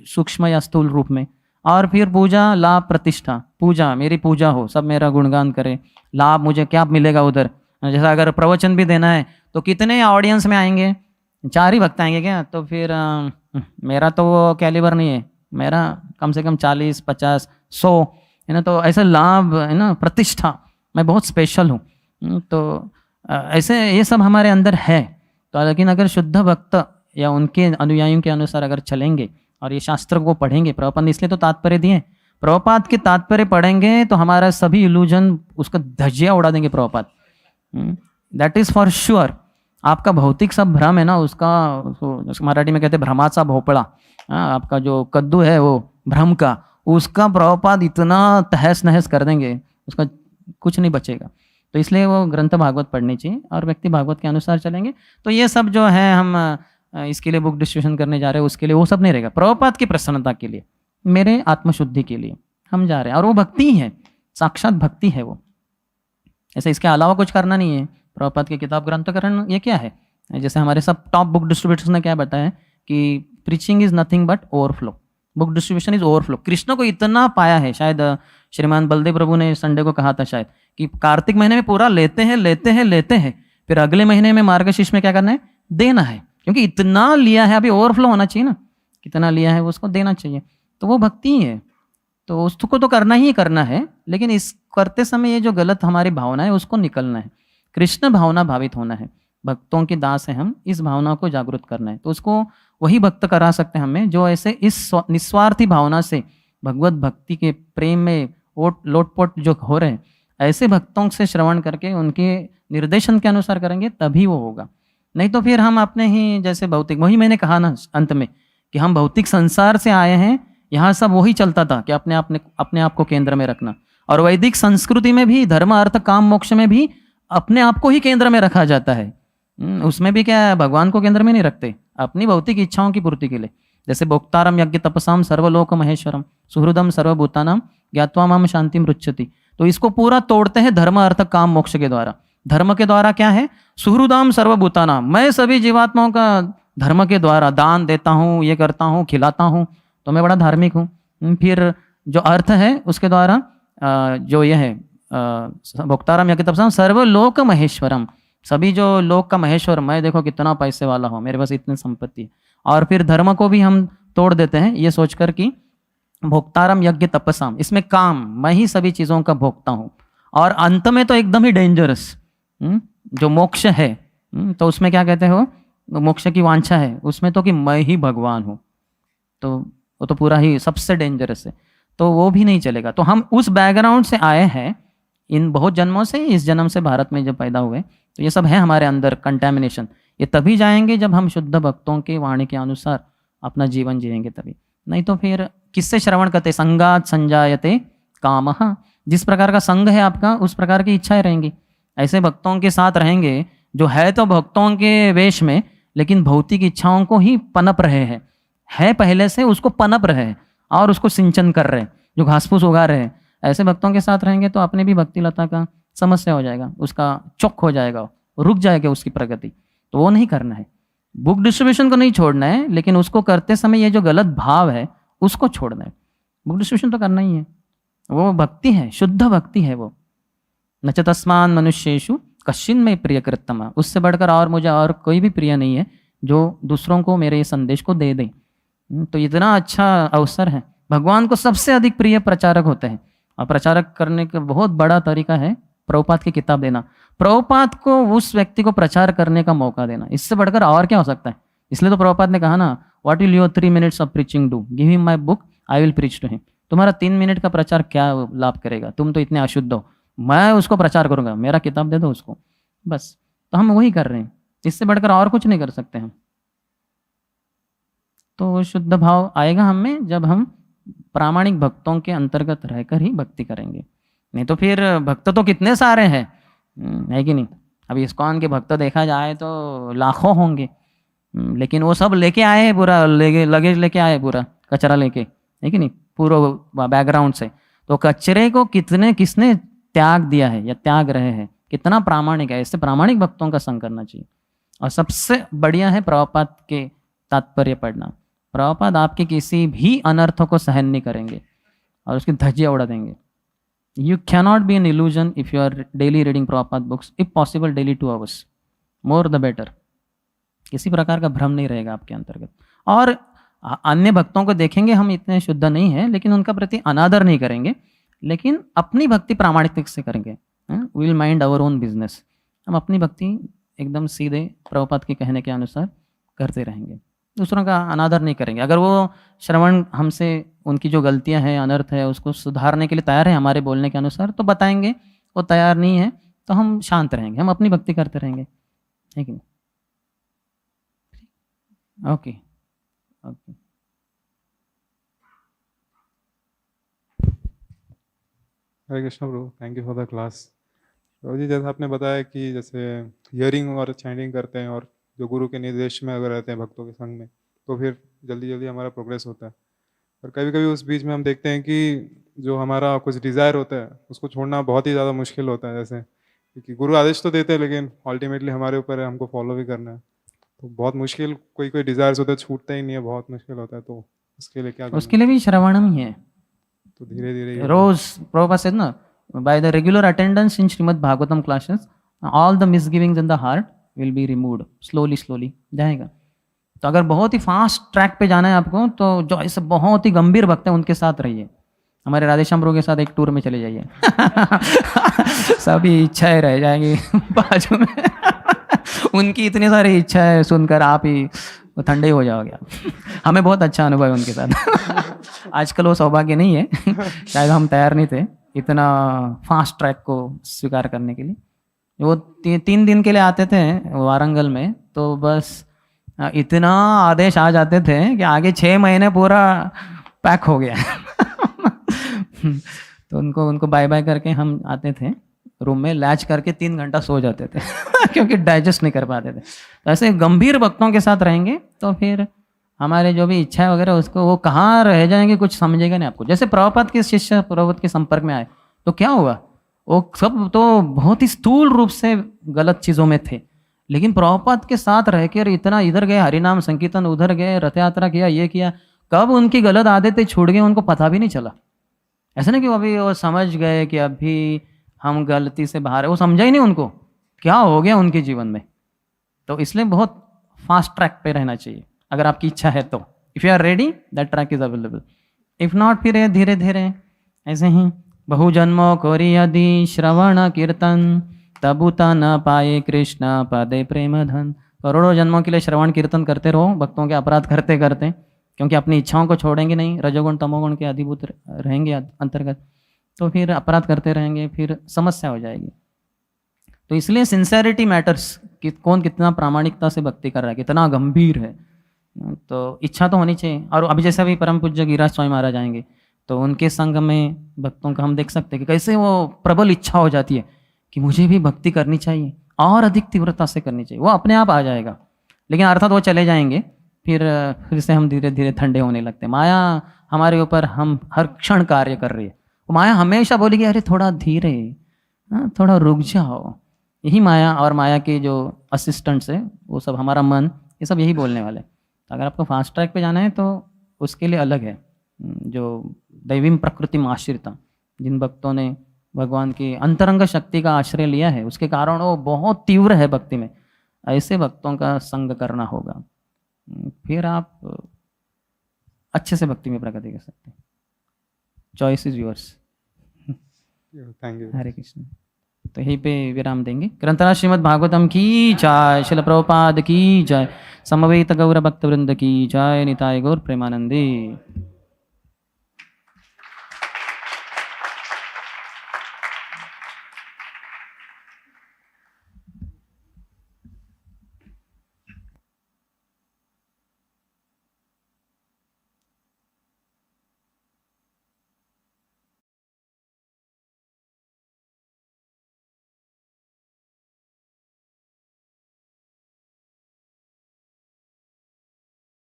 सूक्ष्म या स्थूल रूप में। और फिर पूजा, लाभ, प्रतिष्ठा, पूजा मेरी पूजा हो, सब मेरा गुणगान करे, लाभ मुझे क्या मिलेगा उधर, जैसा अगर प्रवचन भी देना है तो कितने ऑडियंस में आएंगे, 4 ही भक्त आएंगे क्या, तो फिर मेरा तो वो कैलिबर नहीं है, मेरा कम से कम 40, 50, 100 है ना, तो ऐसा लाभ है ना, प्रतिष्ठा, मैं बहुत स्पेशल हूँ। तो ऐसे ये सब हमारे अंदर है। तो लेकिन अगर शुद्ध भक्त या उनके अनुयायियों के अनुसार अगर चलेंगे और ये शास्त्र को पढ़ेंगे, प्रभुपाद ने इसलिए तो तात्पर्य दिए, प्रभुपाद के तात्पर्य पढ़ेंगे तो हमारा सभी इल्यूजन उसका धज्जियां उड़ा देंगे Prabhupada. That is for sure. आपका भौतिक सब भ्रम है ना, उसका मराठी में कहते हैं भ्रमाचा भोपळा, आपका जो कद्दू है वो भ्रम का, उसका प्रभुपाद इतना तहस नहस कर देंगे, उसका कुछ नहीं बचेगा। तो इसलिए वो ग्रंथ भागवत पढ़नी चाहिए और व्यक्ति भागवत के अनुसार चलेंगे तो ये सब जो है हम इसके लिए बुक डिस्ट्रीब्यूशन करने जा रहे हैं उसके लिए वो सब नहीं रहेगा, प्रभुपाद की प्रसन्नता के लिए, मेरे आत्मशुद्धि के लिए हम जा रहे हैं। और वो भक्ति है, साक्षात भक्ति है वो, ऐसे इसके अलावा कुछ करना नहीं है। प्रभुपाद की किताब ग्रंथकरण ये क्या है, जैसे हमारे सब टॉप बुक डिस्ट्रीब्यूटर्स ने क्या बताया कि preaching is nothing but overflow, book distribution is overflow. Krishna को इतना पाया है, शायद श्रीमान बलदेव प्रभु ने संडे को कहा था शायद, कि कार्तिक महीने में पूरा लेते हैं, फिर अगले महीने में मार्गशीर्ष में क्या करना है, देना है, क्योंकि इतना लिया है, अभी ओवरफ्लो होना चाहिए ना, कितना लिया है उसको देना चाहिए। तो वो भक्ति है, तो उसको तो करना ही करना है, लेकिन इस करते समय ये जो गलत हमारी भावना है उसको निकलना है, कृष्ण भावना भावित होना है, भक्तों के दास है हम, इस भावना को जागृत करना है। तो उसको वही भक्त करा सकते हैं हमें जो ऐसे इस निस्वार्थी भावना से भगवत भक्ति के प्रेम में लोटपोट जो हो रहे हैं, ऐसे भक्तों से श्रवण करके उनके निर्देशन के अनुसार करेंगे तभी वो होगा। नहीं तो फिर हम अपने ही जैसे भौतिक, वही मैंने कहा ना अंत में कि हम भौतिक संसार से आए हैं, यहाँ सब वही चलता था कि अपने आप को केंद्र में रखना। और वैदिक संस्कृति में भी धर्म अर्थ काम मोक्ष में भी अपने आप को ही केंद्र में रखा जाता है। उसमें भी क्या है, भगवान को केंद्र में नहीं रखते, अपनी भौतिक इच्छाओं की पूर्ति के लिए। जैसे भोक्तारम यज्ञ तपसाम सर्वलोक महेश्वरम सुहृदम सर्वभूतानाम ज्ञात्वा माम शांतिम रुच्छति। तो इसको पूरा तोड़ते हैं धर्म अर्थ काम मोक्ष के द्वारा। धर्म के द्वारा क्या है, सुहृदाम सर्वभूतानाम, मैं सभी जीवात्माओं का धर्म के द्वारा दान देता हूँ, ये करता हूँ, खिलाता हूँ, तो मैं बड़ा धार्मिक हूँ। फिर जो अर्थ है उसके द्वारा जो ये है भोक्तारम यज्ञ तपसाम सर्वलोक महेश्वरम, सभी जो लोक का महेश्वर, मैं देखो कितना पैसे वाला हूँ, मेरे पास इतनी संपत्ति है। और फिर धर्म को भी हम तोड़ देते हैं ये सोचकर कि भोक्तारम यज्ञ तपसाम, इसमें काम, मैं ही सभी चीज़ों का भोगता हूँ। और अंत में तो एकदम ही डेंजरस जो मोक्ष है, तो उसमें क्या कहते हो, मोक्ष की वांछा है उसमें तो कि मैं ही भगवान हूँ, तो वो तो पूरा ही सबसे डेंजरस है, तो वो भी नहीं चलेगा। तो हम उस बैकग्राउंड से आए हैं इन बहुत जन्मों से, इस जन्म से भारत में जब पैदा हुए, तो ये सब है हमारे अंदर कंटेमिनेशन। ये तभी जाएंगे जब हम शुद्ध भक्तों के वाणी के अनुसार अपना जीवन जिएंगे तभी, नहीं तो फिर किससे श्रवण करते, संगात संजायते कामः, जिस प्रकार का संग है आपका उस प्रकार की इच्छाएं रहेंगी। ऐसे भक्तों के साथ रहेंगे जो है तो भक्तों के वेश में, लेकिन भौतिक इच्छाओं को ही पनप रहे हैं, है पहले से उसको पनप रहे हैं और उसको सिंचन कर रहे हैं, जो घास फूस उगा रहे हैं। ऐसे भक्तों के साथ रहेंगे तो अपने भी भक्ति लता का समस्या हो जाएगा, उसका चौक हो जाएगा, रुक जाएगा उसकी प्रगति। तो वो नहीं करना है, बुक डिस्ट्रीब्यूशन को नहीं छोड़ना है, लेकिन उसको करते समय ये जो गलत भाव है उसको छोड़ना है। बुक डिस्ट्रीब्यूशन तो करना ही है, वो भक्ति है, शुद्ध भक्ति है वो। न च तस्मान मनुष्येषु कश्चिन में प्रिय कृतमा, उससे बढ़कर और मुझे और कोई भी प्रिय नहीं है जो दूसरों को मेरे संदेश को दे दे। तो इतना अच्छा अवसर है, भगवान को सबसे अधिक प्रिय प्रचारक होते हैं, और प्रचारक करने का बहुत बड़ा तरीका है प्रभुपाद की किताब देना, प्रभुपाद को उस व्यक्ति को प्रचार करने का मौका देना, इससे बढ़कर और क्या हो सकता है। इसलिए तो प्रभुपाद ने कहा ना, what will your 3 minutes of preaching do, give him my book I will preach to him. तुम्हारा 3 मिनट का प्रचार क्या लाभ करेगा, तुम तो इतने अशुद्ध हो, मैं उसको प्रचार करूंगा, मेरा किताब दे दो उसको, बस। तो हम वही कर रहे हैं, इससे बढ़कर और कुछ नहीं कर सकते हम। तो शुद्ध भाव आएगा हम में जब हम प्रामाणिक भक्तों के अंतर्गत रहकर ही भक्ति करेंगे, नहीं तो फिर भक्त तो कितने सारे हैं, है कि नहीं। अभी इस्कॉन के भक्त देखा जाए तो लाखों होंगे, लेकिन वो सब लेके आए हैं पूरा लगेज लेके आए पूरा कचरा लेके, है कि नहीं, पूरा बैकग्राउंड से। तो कचरे को किसने त्याग दिया है या त्याग रहे हैं, कितना प्रामाणिक है। ऐसे प्रामाणिक भक्तों का संग करना चाहिए। और सबसे बढ़िया है प्रभुपाद के तात्पर्य पढ़ना। प्रभुपाद आपके किसी भी अनर्थों को सहन नहीं करेंगे और उसकी धज्जियां उड़ा देंगे। You cannot be an illusion if you are daily reading Prabhupada books, if possible daily 2 hours, more the better. किसी प्रकार का भ्रम नहीं रहेगा आपके अंतर्गत। और अन्य भक्तों को देखेंगे हम इतने शुद्ध नहीं है, लेकिन उनका प्रति अनादर नहीं करेंगे, लेकिन अपनी भक्ति प्रामाणिकता से करेंगे। Will mind our own business, हम अपनी भक्ति एकदम सीधे प्रभुपाद के कहने के अनुसार करते रहेंगे, दूसरों का अनादर नहीं करेंगे। अगर वो श्रवण हमसे उनकी जो गलतियां हैं, अनर्थ है, उसको सुधारने के लिए तैयार है हमारे बोलने के अनुसार, तो बताएंगे। वो तैयार नहीं है तो हम शांत रहेंगे, हम अपनी भक्ति करते रहेंगे, है कि नहीं? Okay okay. हरे कृष्णा प्रभु, thank you for the class. प्रभु जी, जैसा आपने बताया कि जैसे हियरिंग और चैंटिंग करते हैं और जो गुरु के निर्देश में अगर रहते हैं भक्तों के संग में, तो फिर जल्दी जल्दी हमारा प्रोग्रेस होता है। और कभी कभी उस बीच में हम देखते हैं कि जो हमारा कुछ डिज़ायर होता है उसको छोड़ना बहुत ही ज़्यादा मुश्किल होता है। जैसे क्योंकि गुरु आदेश तो देते हैं लेकिन अल्टीमेटली हमारे ऊपर है, हमको फॉलो भी करना है। तो बहुत मुश्किल, कोई कोई डिज़ायर्स होते हैं छूटते ही नहीं है, बहुत मुश्किल होता है। तो उसके लिए क्या करना उसके लिए भी श्रवणम ही है। तो धीरे धीरे रोज प्रभुपाद said ना, by the regular attendance in Srimad Bhagavatam classes, all the misgivings in the heart will be removed slowly जाएगा। तो अगर बहुत ही फास्ट ट्रैक पे जाना है आपको, तो जो ऐसे बहुत ही गंभीर भक्त हैं उनके साथ रहिए। हमारे राधेश्याम प्रभु के साथ एक टूर में चले जाइए सभी इच्छाएं रह जाएंगी बाजू में उनकी इतनी सारी इच्छाएं सुनकर आप ही ठंडे हो जाओगे आप। हमें बहुत अच्छा अनुभव है उनके साथ आजकल वो सौभाग्य नहीं है शायद हम तैयार नहीं थे इतना फास्ट ट्रैक को स्वीकार करने के लिए। वो 3 दिन के लिए आते थे वारंगल में, तो बस इतना आदेश आ जाते थे कि आगे 6 महीने पूरा पैक हो गया तो उनको बाय बाय करके हम आते थे रूम में, लैच करके 3 घंटा सो जाते थे क्योंकि डाइजेस्ट नहीं कर पाते थे। तो ऐसे गंभीर भक्तों के साथ रहेंगे तो फिर हमारे जो भी इच्छा है वगैरह उसको वो कहाँ रह जाएंगे, कुछ समझेगा नहीं आपको। जैसे प्रभुपाद के शिष्य प्रभुपाद के संपर्क में आए तो क्या हुआ, वो सब तो बहुत ही स्थूल रूप से गलत चीज़ों में थे, लेकिन प्रभुपाद के साथ रह कर इतना इधर गए हरिनाम संकीर्तन, उधर गए रथ यात्रा किया, ये किया, कब उनकी गलत आदतें छूट गई उनको पता भी नहीं चला। ऐसा नहीं कि अभी वो समझ गए कि अभी हम गलती से बाहर है, वो समझा ही नहीं उनको क्या हो गया उनके जीवन में। तो इसलिए बहुत फास्ट ट्रैक पे रहना चाहिए अगर आपकी इच्छा है तो। If you are ready that track is available, if not फिर धीरे धीरे ऐसे ही बहु जन्मों कोरी यदि श्रवण कीर्तन तबुता न पाए कृष्ण पदे प्रेम धन। करोड़ों जन्मों के लिए श्रवण कीर्तन करते रहो भक्तों के अपराध करते करते, क्योंकि अपनी इच्छाओं को छोड़ेंगे नहीं, रजोगुण तमोगुण के अधिभूत रहेंगे अंतर्गत, तो फिर अपराध करते रहेंगे, फिर समस्या हो जाएगी। तो इसलिए सिंसेरिटी मैटर्स कि कौन कितना प्रामाणिकता से भक्ति कर रहा है, कितना गंभीर है। तो इच्छा तो होनी चाहिए। और अभी जैसे अभी परम पूज्य गिरिराज स्वामी महाराज आएंगे तो उनके संग में भक्तों का हम देख सकते हैं कि कैसे वो प्रबल इच्छा हो जाती है कि मुझे भी भक्ति करनी चाहिए और अधिक तीव्रता से करनी चाहिए। वो अपने आप आ जाएगा, लेकिन अर्थात वो चले जाएंगे, फिर से हम धीरे धीरे ठंडे होने लगते हैं। माया हमारे ऊपर हम हर क्षण कार्य कर रही है। वो माया हमेशा बोलेगी अरे थोड़ा धीरे, थोड़ा रुक जाओ। यही माया और माया के जो असिस्टेंट्स है वो सब हमारा मन, ये सब यही बोलने वाले। अगर आपको फास्ट ट्रैक पे जाना है तो उसके लिए अलग है जो दैवीम प्रकृति में आश्रिता, जिन भक्तों ने भगवान की अंतरंग शक्ति का आश्रय लिया है उसके कारण वो बहुत तीव्र है भक्ति में, ऐसे भक्तों का संग करना होगा, फिर आप अच्छे से भक्ति में प्रगति कर सकते हैं। Choice is yours. Thank you. Hare Krishna. तो यहीं पे विराम देंगे। ग्रंथराज श्रीमद् भागवतम की जय, शिल प्रभुपाद की जय, समवेत गौर भक्त वृंद की जय, निताय गौर प्रेमानंदी।